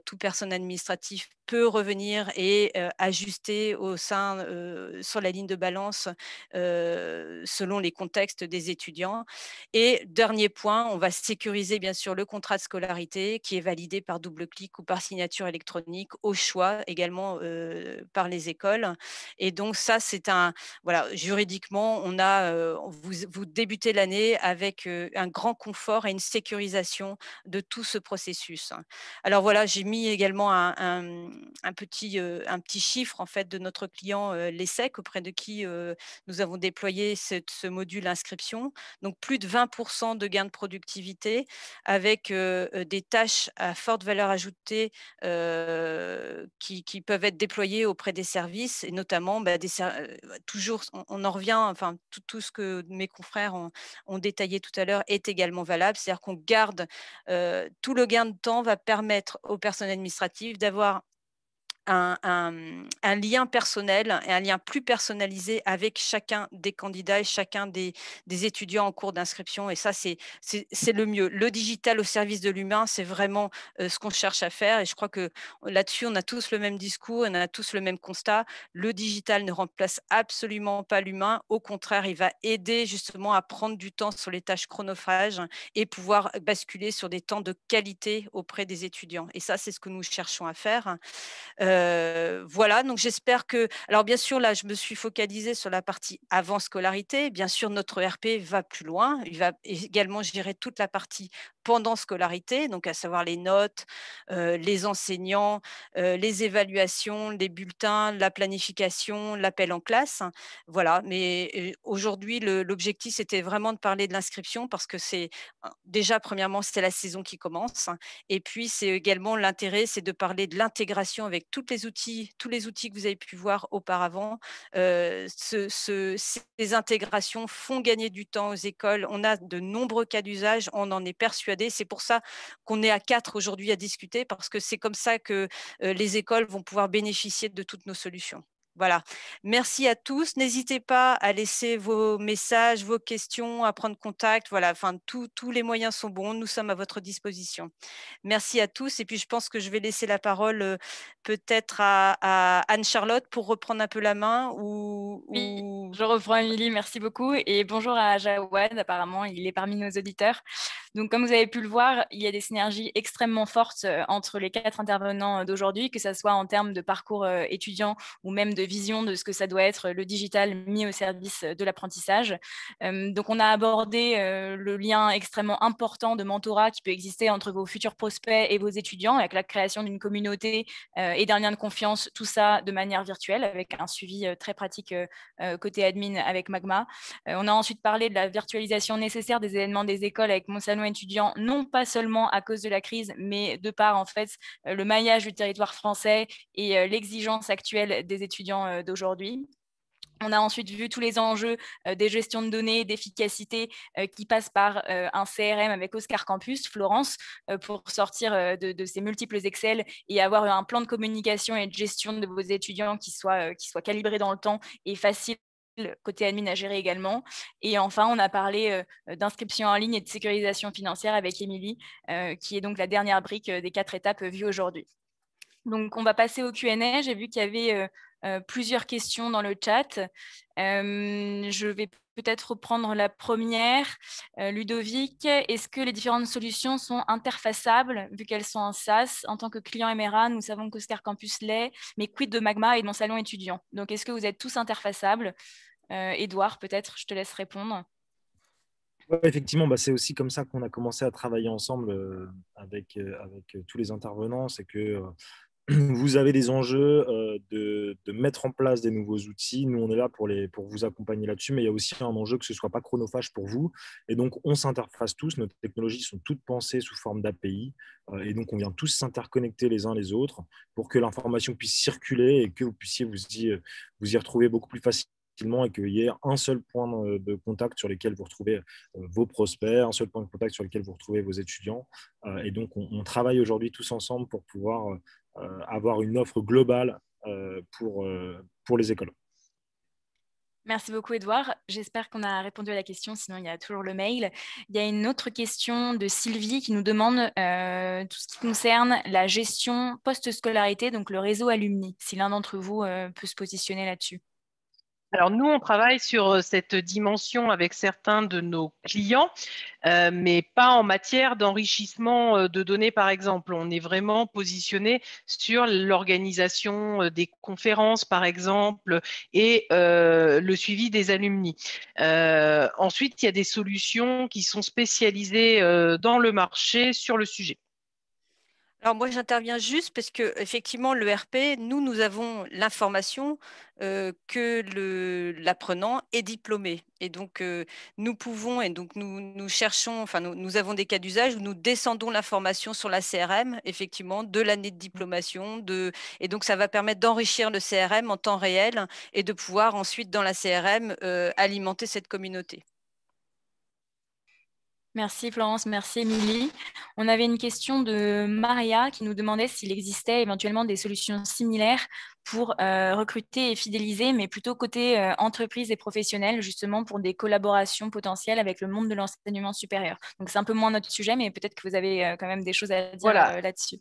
tout personnel administratif peut revenir et ajuster sur la ligne de balance selon les contextes des étudiants. Et dernier point, on va sécuriser bien sûr le contrat de scolarité qui est validé par double clic ou par signature électronique au choix, également par les écoles. Et donc ça, c'est voilà, juridiquement, vous débutez l'année avec un grand confort et une sécurisation de tout ce processus. Alors voilà, j'ai mis également un petit chiffre en fait de notre client l'ESSEC, auprès de qui nous avons déployé ce module inscription. Donc plus de 20% de gains de productivité avec des tâches à forte valeur ajoutée qui peuvent être déployées auprès des services, et notamment toujours, on en revient, enfin tout ce que mes confrères ont détaillé tout à l'heure est également valable. C'est-à-dire qu'on garde tout le gain de temps va permettre au personnel administratif d'avoir un lien personnel et un lien plus personnalisé avec chacun des candidats et chacun des étudiants en cours d'inscription. Et ça, c'est le mieux. Le digital au service de l'humain, c'est vraiment ce qu'on cherche à faire. Et je crois que là-dessus, on a tous le même discours, on a tous le même constat. Le digital ne remplace absolument pas l'humain. Au contraire, il va aider justement à prendre du temps sur les tâches chronophages et pouvoir basculer sur des temps de qualité auprès des étudiants. Et ça, c'est ce que nous cherchons à faire. Voilà, donc j'espère que… Alors bien sûr, là, je me suis focalisée sur la partie avant scolarité. Bien sûr, notre ERP va plus loin. Il va également gérer toute la partie pendant scolarité, donc à savoir les notes, les enseignants, les évaluations, les bulletins, la planification, l'appel en classe. Voilà, mais aujourd'hui, l'objectif, c'était vraiment de parler de l'inscription parce que c'est déjà, premièrement, c'est la saison qui commence. Et puis, c'est également l'intérêt, c'est de parler de l'intégration avec tous les outils que vous avez pu voir auparavant. Ces intégrations font gagner du temps aux écoles. On a de nombreux cas d'usage, on en est persuadé. C'est pour ça qu'on est à 4 aujourd'hui à discuter, parce que c'est comme ça que les écoles vont pouvoir bénéficier de toutes nos solutions. Voilà. Merci à tous. N'hésitez pas à laisser vos messages, vos questions, à prendre contact. Voilà, enfin, tous les moyens sont bons. Nous sommes à votre disposition. Merci à tous. Et puis, je pense que je vais laisser la parole peut-être à Anne-Charlotte pour reprendre un peu la main. Oui, je reprends Émilie, merci beaucoup. Et bonjour à Jawad, apparemment, il est parmi nos auditeurs. Donc, comme vous avez pu le voir, il y a des synergies extrêmement fortes entre les 4 intervenants d'aujourd'hui, que ce soit en termes de parcours étudiant ou même de vision de ce que ça doit être le digital mis au service de l'apprentissage. Donc, on a abordé le lien extrêmement important de mentorat qui peut exister entre vos futurs prospects et vos étudiants, avec la création d'une communauté et d'un lien de confiance, tout ça de manière virtuelle, avec un suivi très pratique côté admin avec Magma. On a ensuite parlé de la virtualisation nécessaire des événements des écoles avec Mon Salon étudiant, non pas seulement à cause de la crise, mais de par en fait le maillage du territoire français et l'exigence actuelle des étudiants d'aujourd'hui. On a ensuite vu tous les enjeux des gestions de données, d'efficacité qui passent par un CRM avec Oscar Campus, Florence, pour sortir de ces multiples Excel et avoir un plan de communication et de gestion de vos étudiants qui soit calibré dans le temps et facile côté admin à gérer également. Et enfin, on a parlé d'inscription en ligne et de sécurisation financière avec Émilie, qui est donc la dernière brique des 4 étapes vues aujourd'hui. Donc, on va passer au Q&A. J'ai vu qu'il y avait plusieurs questions dans le chat. Je vais peut-être reprendre la première. Ludovic, est-ce que les différentes solutions sont interfaçables vu qu'elles sont en SaaS? En tant que client Emera, nous savons qu'Oscar Campus l'est, mais quid de Magma et de Mon Salon étudiant? Donc, est-ce que vous êtes tous interfaçables? Édouard, peut-être, je te laisse répondre. Ouais, effectivement, c'est aussi comme ça qu'on a commencé à travailler ensemble avec tous les intervenants. C'est que vous avez des enjeux de mettre en place des nouveaux outils. Nous, on est là pour vous accompagner là-dessus, mais il y a aussi un enjeu que ce ne soit pas chronophage pour vous. Et donc, on s'interface tous. Nos technologies sont toutes pensées sous forme d'API. Et donc, on vient tous s'interconnecter les uns les autres pour que l'information puisse circuler et que vous puissiez vous y retrouver beaucoup plus facilement et qu'il y ait un seul point de contact sur lequel vous retrouvez vos prospects, un seul point de contact sur lequel vous retrouvez vos étudiants. Et donc, on travaille aujourd'hui tous ensemble pour pouvoir avoir une offre globale pour les écoles. Merci beaucoup, Edouard. J'espère qu'on a répondu à la question, sinon il y a toujours le mail. Il y a une autre question de Sylvie qui nous demande tout ce qui concerne la gestion post-scolarité, donc le réseau alumni, si l'un d'entre vous peut se positionner là-dessus. Alors, nous, on travaille sur cette dimension avec certains de nos clients, mais pas en matière d'enrichissement de données, par exemple. On est vraiment positionné sur l'organisation des conférences, par exemple, et le suivi des alumni. Ensuite, il y a des solutions qui sont spécialisées dans le marché sur le sujet. Alors moi, j'interviens juste parce que effectivement, le RP, nous avons l'information que l'apprenant est diplômé. Et donc, nous pouvons, et donc nous cherchons, enfin, nous avons des cas d'usage où nous descendons l'information sur la CRM, effectivement, de l'année de diplomation. Et donc, ça va permettre d'enrichir le CRM en temps réel et de pouvoir ensuite, dans la CRM, alimenter cette communauté. Merci Florence, merci Émilie. On avait une question de Maria qui nous demandait s'il existait éventuellement des solutions similaires pour recruter et fidéliser, mais plutôt côté entreprise et professionnel, justement pour des collaborations potentielles avec le monde de l'enseignement supérieur. Donc c'est un peu moins notre sujet, mais peut-être que vous avez quand même des choses à dire là-dessus.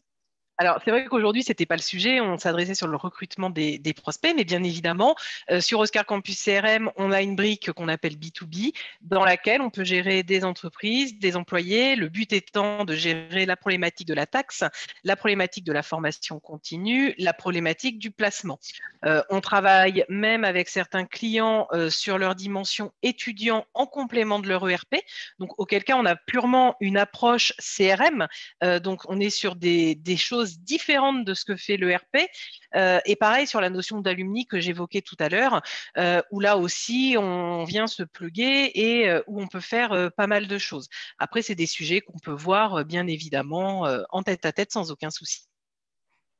Alors, c'est vrai qu'aujourd'hui, ce n'était pas le sujet. On s'adressait sur le recrutement des prospects, mais bien évidemment, sur Oscar Campus CRM, on a une brique qu'on appelle B2B, dans laquelle on peut gérer des entreprises, des employés. Le but étant de gérer la problématique de la taxe, la problématique de la formation continue, la problématique du placement. On travaille même avec certains clients sur leur dimension étudiant en complément de leur ERP. Donc, auquel cas, on a purement une approche CRM. Donc, on est sur des choses différentes de ce que fait l'ERP. Et pareil sur la notion d'alumni que j'évoquais tout à l'heure, où là aussi, on vient se pluguer et où on peut faire pas mal de choses. Après, c'est des sujets qu'on peut voir, bien évidemment, en tête à tête sans aucun souci.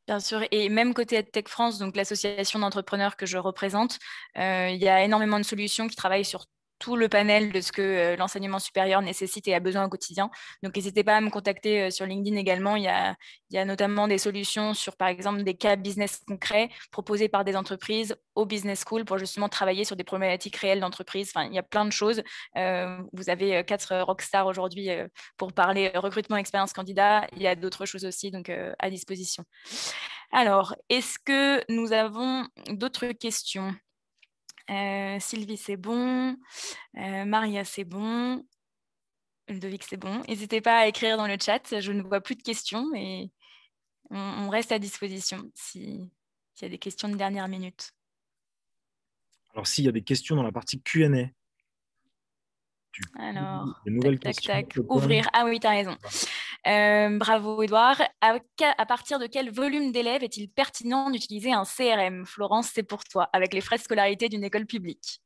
Bien sûr, et même côté EdTech France, donc l'association d'entrepreneurs que je représente, il y a énormément de solutions qui travaillent sur tout le panel de ce que l'enseignement supérieur nécessite et a besoin au quotidien. Donc, n'hésitez pas à me contacter sur LinkedIn également. Il y a notamment des solutions sur, par exemple, des cas business concrets proposés par des entreprises au Business School pour justement travailler sur des problématiques réelles d'entreprise. Enfin, il y a plein de choses. Vous avez 4 rockstars aujourd'hui pour parler recrutement, expérience candidat. Il y a d'autres choses aussi, donc à disposition. Alors, est-ce que nous avons d'autres questions? Sylvie, c'est bon. Maria, c'est bon. Ludovic, c'est bon. N'hésitez pas à écrire dans le chat. Je ne vois plus de questions, mais on reste à disposition s'il y a des questions de dernière minute. Alors, s'il y a des questions dans la partie Q&A, alors, des nouvelles tac, questions. tac, tac. Ouvrir. Ah oui, tu as raison. Bravo, Edouard. À partir de quel volume d'élèves est-il pertinent d'utiliser un CRM? Florence, c'est pour toi, avec les frais de scolarité d'une école publique.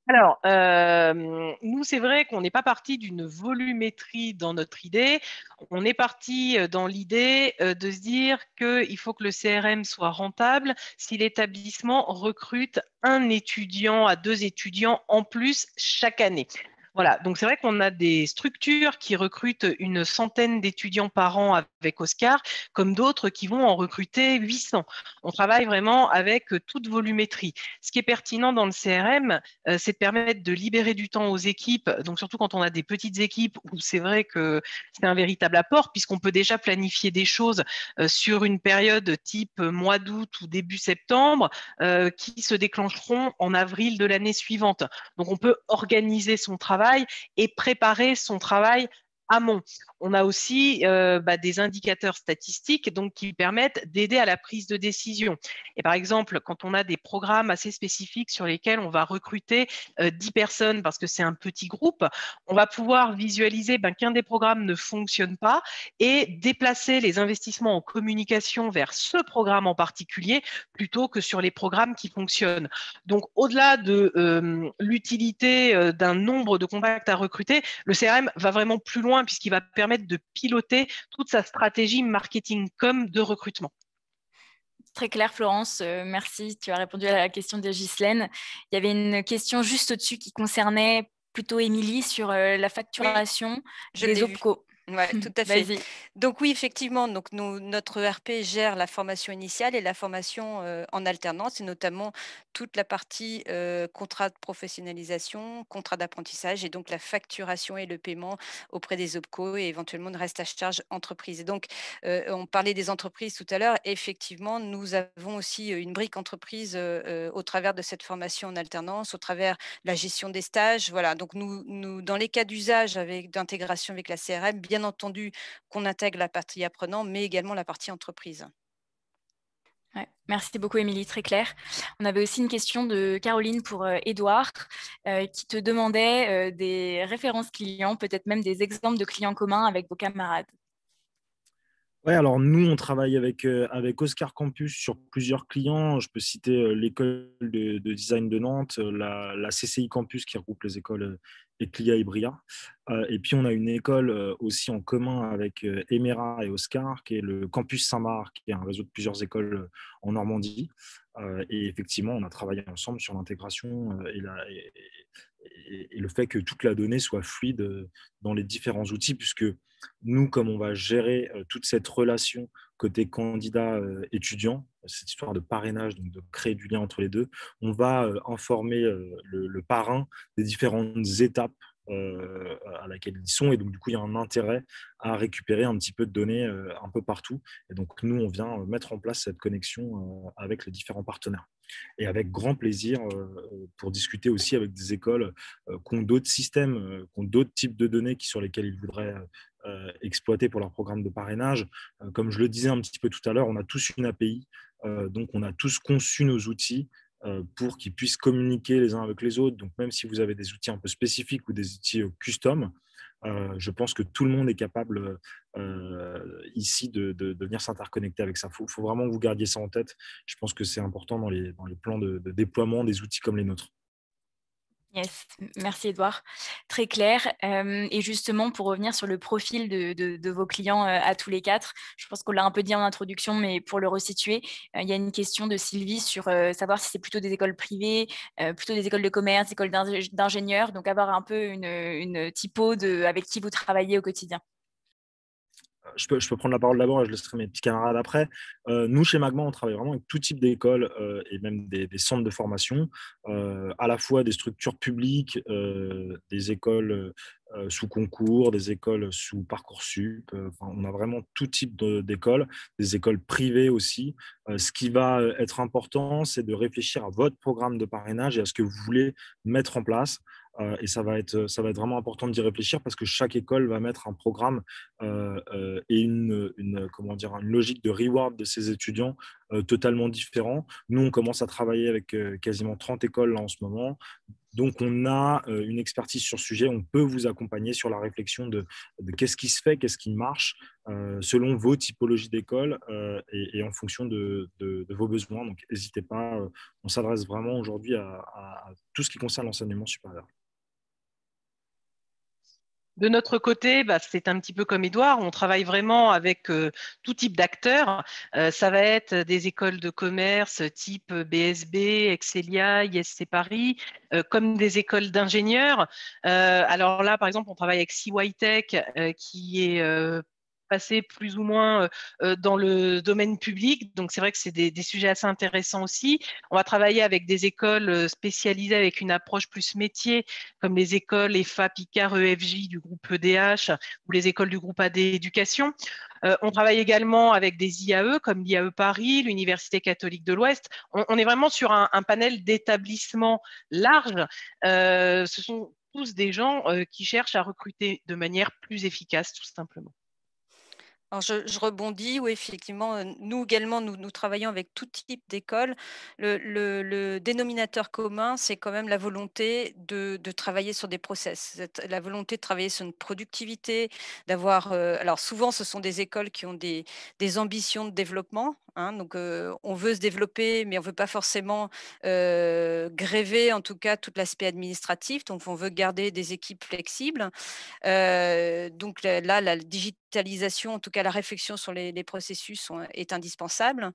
Alors, nous, c'est vrai qu'on n'est pas parti d'une volumétrie dans notre idée. On est parti dans l'idée de se dire qu'il faut que le CRM soit rentable si l'établissement recrute un étudiant à 2 étudiants en plus chaque année. Voilà, donc c'est vrai qu'on a des structures qui recrutent une centaine d'étudiants par an avec Oscar, comme d'autres qui vont en recruter 800. On travaille vraiment avec toute volumétrie. Ce qui est pertinent dans le CRM, c'est de permettre de libérer du temps aux équipes, donc surtout quand on a des petites équipes où c'est vrai que c'est un véritable apport puisqu'on peut déjà planifier des choses sur une période type mois d'août ou début septembre qui se déclencheront en avril de l'année suivante. Donc on peut organiser son travail et préparer son travail amont. On a aussi des indicateurs statistiques donc, qui permettent d'aider à la prise de décision. Et par exemple, quand on a des programmes assez spécifiques sur lesquels on va recruter 10 personnes parce que c'est un petit groupe, on va pouvoir visualiser qu'un des programmes ne fonctionne pas et déplacer les investissements en communication vers ce programme en particulier plutôt que sur les programmes qui fonctionnent. Donc, au-delà de l'utilité d'un nombre de contacts à recruter, le CRM va vraiment plus loin puisqu'il va permettre de piloter toute sa stratégie marketing com de recrutement. Très clair, Florence. Merci. Tu as répondu à la question de Ghislaine. Il y avait une question juste au-dessus qui concernait plutôt Émilie sur la facturation des OPCO. Oui, tout à fait. Donc oui, effectivement, donc notre ERP gère la formation initiale et la formation en alternance, et notamment toute la partie contrat de professionnalisation, contrat d'apprentissage, et donc la facturation et le paiement auprès des OPCO et éventuellement le reste à charge entreprise. Et donc, on parlait des entreprises tout à l'heure. Effectivement, nous avons aussi une brique entreprise au travers de cette formation en alternance, au travers de la gestion des stages. Voilà, donc nous dans les cas d'usage d'intégration avec la CRM, bien entendu qu'on intègre la partie apprenant, mais également la partie entreprise. Ouais, merci beaucoup, Émilie, très clair. On avait aussi une question de Caroline pour Édouard qui te demandait des références clients, peut-être même des exemples de clients communs avec vos camarades. Ouais, alors nous, on travaille avec Oscar Campus sur plusieurs clients. Je peux citer l'école de design de Nantes, la CCI Campus qui regroupe les écoles Eclia et Bria. Et puis, on a une école aussi en commun avec Emera et Oscar, qui est le Campus Saint-Marc, qui est un réseau de plusieurs écoles en Normandie. Et effectivement, on a travaillé ensemble sur l'intégration et le fait que toute la donnée soit fluide dans les différents outils, puisque nous, comme on va gérer toute cette relation côté candidat-étudiant, cette histoire de parrainage, donc de créer du lien entre les deux, on va informer le parrain des différentes étapes à laquelle ils sont. Et donc, du coup, il y a un intérêt à récupérer un petit peu de données un peu partout. Et donc, nous, on vient mettre en place cette connexion avec les différents partenaires. Et avec grand plaisir pour discuter aussi avec des écoles qui ont d'autres systèmes, qui ont d'autres types de données sur lesquels ils voudraient exploiter pour leur programme de parrainage. Comme je le disais un petit peu tout à l'heure, on a tous une API, donc on a tous conçu nos outils pour qu'ils puissent communiquer les uns avec les autres. Donc même si vous avez des outils un peu spécifiques ou des outils custom, je pense que tout le monde est capable ici de venir s'interconnecter avec ça. Il faut vraiment que vous gardiez ça en tête. Je pense que c'est important dans les plans de déploiement des outils comme les nôtres. Yes, merci Edouard. Très clair. Et justement, pour revenir sur le profil de vos clients à tous les quatre, je pense qu'on l'a un peu dit en introduction, mais pour le resituer, il y a une question de Sylvie sur savoir si c'est plutôt des écoles privées, plutôt des écoles de commerce, des écoles d'ingénieurs, donc avoir un peu une typo avec qui vous travaillez au quotidien. Je peux prendre la parole d'abord et je laisserai mes petits camarades après. Nous, chez Magma, on travaille vraiment avec tout type d'écoles et même des centres de formation, à la fois des structures publiques, des écoles sous concours, des écoles sous Parcoursup. Enfin, on a vraiment tout type d'écoles, des écoles privées aussi. Ce qui va être important, c'est de réfléchir à votre programme de parrainage et à ce que vous voulez mettre en place. Et ça va être vraiment important d'y réfléchir parce que chaque école va mettre un programme et comment dire, une logique de reward de ses étudiants totalement différent. Nous, on commence à travailler avec quasiment 30 écoles là, en ce moment. Donc, on a une expertise sur ce sujet. On peut vous accompagner sur la réflexion de qu'est-ce qui se fait, qu'est-ce qui marche, selon vos typologies d'école et en fonction de vos besoins. Donc, n'hésitez pas. On s'adresse vraiment aujourd'hui à tout ce qui concerne l'enseignement supérieur. De notre côté, c'est un petit peu comme Édouard, on travaille vraiment avec tout type d'acteurs. Ça va être des écoles de commerce type BSB, Excelia, ISC Paris, comme des écoles d'ingénieurs. Alors là, par exemple, on travaille avec CY Tech qui est passé plus ou moins dans le domaine public. Donc, c'est vrai que c'est des sujets assez intéressants aussi. On va travailler avec des écoles spécialisées avec une approche plus métier, comme les écoles EFA, Picard, EFJ du groupe EDH ou les écoles du groupe AD Éducation. On travaille également avec des IAE comme l'IAE Paris, l'Université catholique de l'Ouest. On est vraiment sur un panel d'établissements large. Ce sont tous des gens qui cherchent à recruter de manière plus efficace, tout simplement. Alors je rebondis, oui, effectivement, nous également, nous travaillons avec tout type d'écoles. Le dénominateur commun, c'est quand même la volonté de travailler sur des process, la volonté de travailler sur une productivité, d'avoir. Alors souvent, ce sont des écoles qui ont des ambitions de développement. Hein, donc, on veut se développer, mais on ne veut pas forcément gréver, en tout cas, tout l'aspect administratif. Donc, on veut garder des équipes flexibles. Donc là, la digitalisation, en tout cas la réflexion sur les processus est indispensable.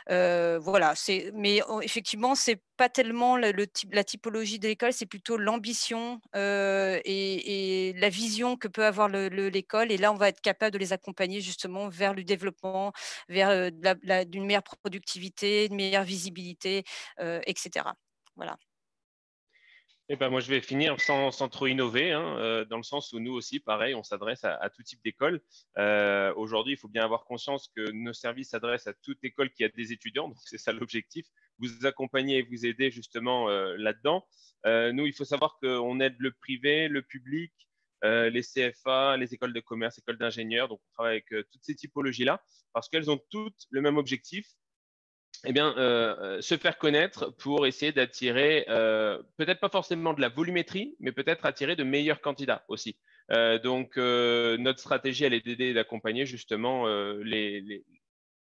Voilà, mais effectivement, c'est pas tellement la typologie de l'école, c'est plutôt l'ambition et la vision que peut avoir l'école. Et là, on va être capable de les accompagner justement vers le développement, vers d'une meilleure productivité, une meilleure visibilité, etc. Voilà. Eh ben, moi, je vais finir sans trop innover, hein, dans le sens où nous aussi, pareil, on s'adresse à tout type d'école. Aujourd'hui, il faut bien avoir conscience que nos services s'adressent à toute école qui a des étudiants, donc c'est ça l'objectif, vous accompagner et vous aider justement là-dedans. Nous, il faut savoir qu'on aide le privé, le public, les CFA, les écoles de commerce, écoles d'ingénieurs, donc on travaille avec toutes ces typologies-là, parce qu'elles ont toutes le même objectif, eh bien, se faire connaître pour essayer d'attirer, peut-être pas forcément de la volumétrie, mais peut-être attirer de meilleurs candidats aussi. Donc, notre stratégie, elle est d'aider et d'accompagner justement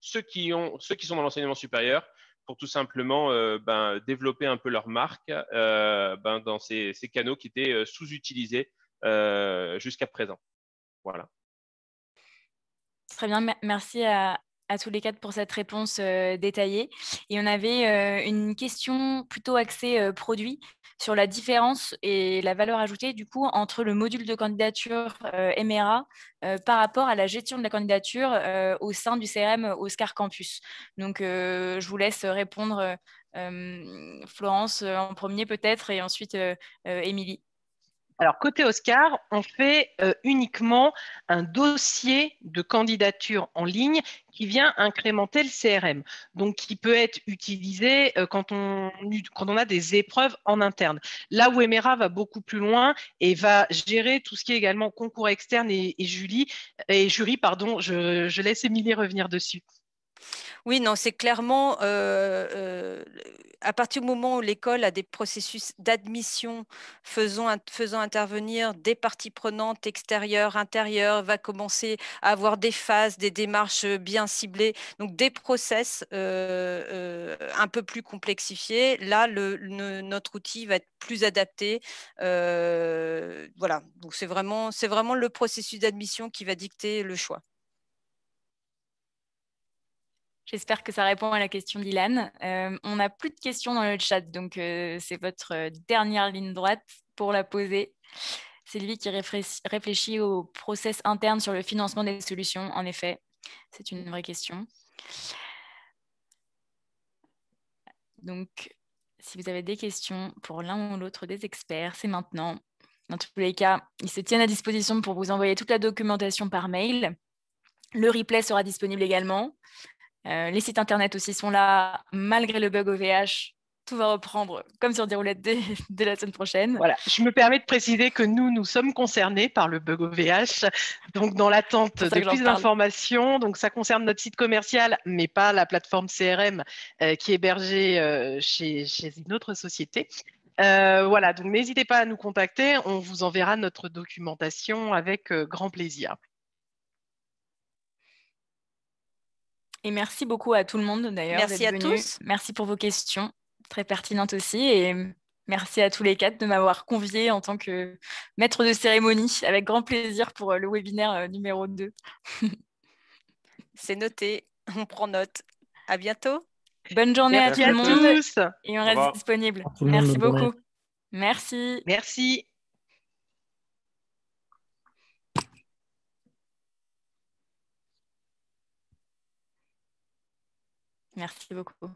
ceux qui sont dans l'enseignement supérieur pour tout simplement développer un peu leur marque dans ces canaux qui étaient sous-utilisés jusqu'à présent. Voilà. Très bien, merci à tous les quatre pour cette réponse détaillée. Et on avait une question plutôt axée produit sur la différence et la valeur ajoutée du coup entre le module de candidature MRA par rapport à la gestion de la candidature au sein du CRM Oscar Campus. Donc, je vous laisse répondre, Florence en premier peut-être et ensuite Émilie. Alors, côté Oscar, on fait uniquement un dossier de candidature en ligne qui vient incrémenter le CRM, donc qui peut être utilisé quand on a des épreuves en interne. Là où Emera va beaucoup plus loin et va gérer tout ce qui est également concours externe et jury, je laisse Émilie revenir dessus. Oui, non, c'est clairement à partir du moment où l'école a des processus d'admission faisant intervenir des parties prenantes extérieures, intérieures, va commencer à avoir des phases, des démarches bien ciblées, donc des process un peu plus complexifiés. Là, notre outil va être plus adapté. Voilà, donc c'est vraiment le processus d'admission qui va dicter le choix. J'espère que ça répond à la question d'Ilan. On n'a plus de questions dans le chat, donc c'est votre dernière ligne droite pour la poser. C'est lui qui réfléchit au process interne sur le financement des solutions. En effet, c'est une vraie question. Donc, si vous avez des questions pour l'un ou l'autre des experts, c'est maintenant. Dans tous les cas, ils se tiennent à disposition pour vous envoyer toute la documentation par mail. Le replay sera disponible également. Les sites internet aussi sont là, malgré le bug OVH. Tout va reprendre comme sur des roulettes dès la semaine prochaine. Voilà, je me permets de préciser que nous sommes concernés par le bug OVH, donc dans l'attente de plus d'informations. Donc ça concerne notre site commercial, mais pas la plateforme CRM qui est hébergée chez une autre société. Voilà, donc n'hésitez pas à nous contacter, on vous enverra notre documentation avec grand plaisir. Et merci beaucoup à tout le monde d'ailleurs d'être venu. Tous. Merci pour vos questions, très pertinentes aussi. Et merci à tous les quatre de m'avoir conviée en tant que maître de cérémonie, avec grand plaisir pour le webinaire numéro 2. C'est noté, on prend note. À bientôt. Bonne journée à tout le monde. Tous. Et on reste disponible. Merci beaucoup. Merci. Merci. Merci beaucoup.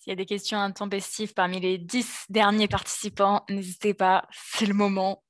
S'il y a des questions intempestives parmi les 10 derniers participants, n'hésitez pas, c'est le moment.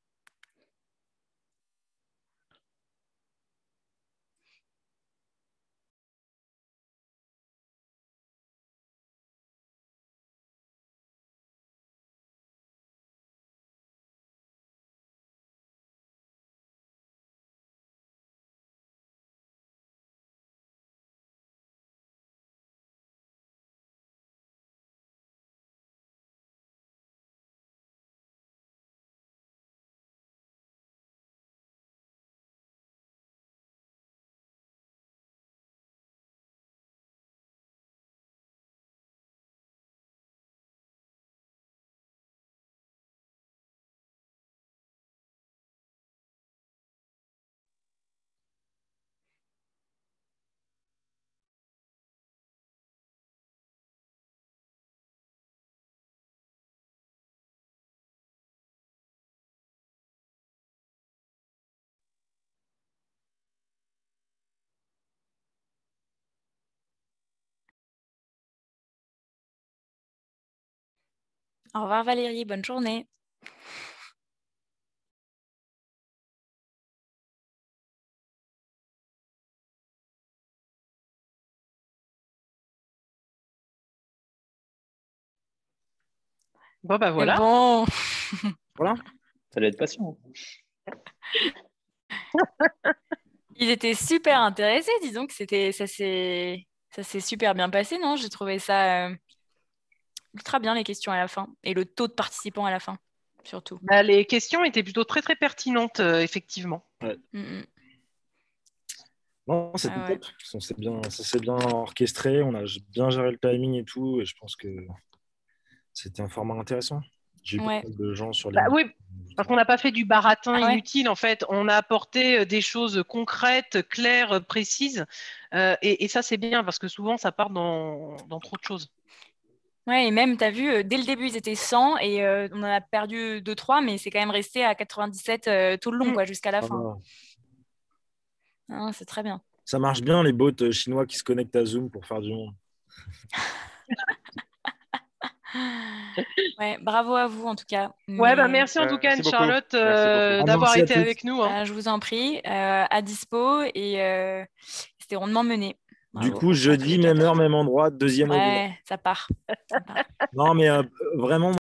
Au revoir Valérie, bonne journée. Bon, bah voilà. Bon. Voilà. Ça doit être patient. Ils étaient super intéressés, disons que ça s'est super bien passé, non? J'ai trouvé ça ultra bien les questions à la fin et le taux de participants à la fin, surtout. Bah, les questions étaient plutôt très très pertinentes, effectivement. Ouais. Mm-hmm. Non, c'était top. Ça s'est bien orchestré, on a bien géré le timing et tout, et je pense que C'était un format intéressant. J'ai eu pas Ouais. mal de gens sur les. Oui, parce qu'on n'a pas fait du baratin Ah ouais. inutile, en fait. On a apporté des choses concrètes, claires, précises. Et ça, c'est bien, parce que souvent, ça part dans trop de choses. Ouais, et même, tu as vu, dès le début, ils étaient 100 et on en a perdu 2-3, mais c'est quand même resté à 97 tout le long, quoi, jusqu'à la fin. Ah, Hein, c'est très bien. ça marche bien, les bots chinois qui se connectent à Zoom pour faire du monde. Ouais, bravo à vous en tout cas. Ouais, Mais, merci en tout cas, Merci beaucoup. Anne-Charlotte, Merci beaucoup. d'avoir Merci à été toutes. avec nous. Hein. je vous en prie, à dispo et c'était rondement mené. Du Bravo coup, à tous jeudi, les même quatre. heure, même endroit, deuxième audio. Ouais, ça part. Ça part. Non, mais vraiment,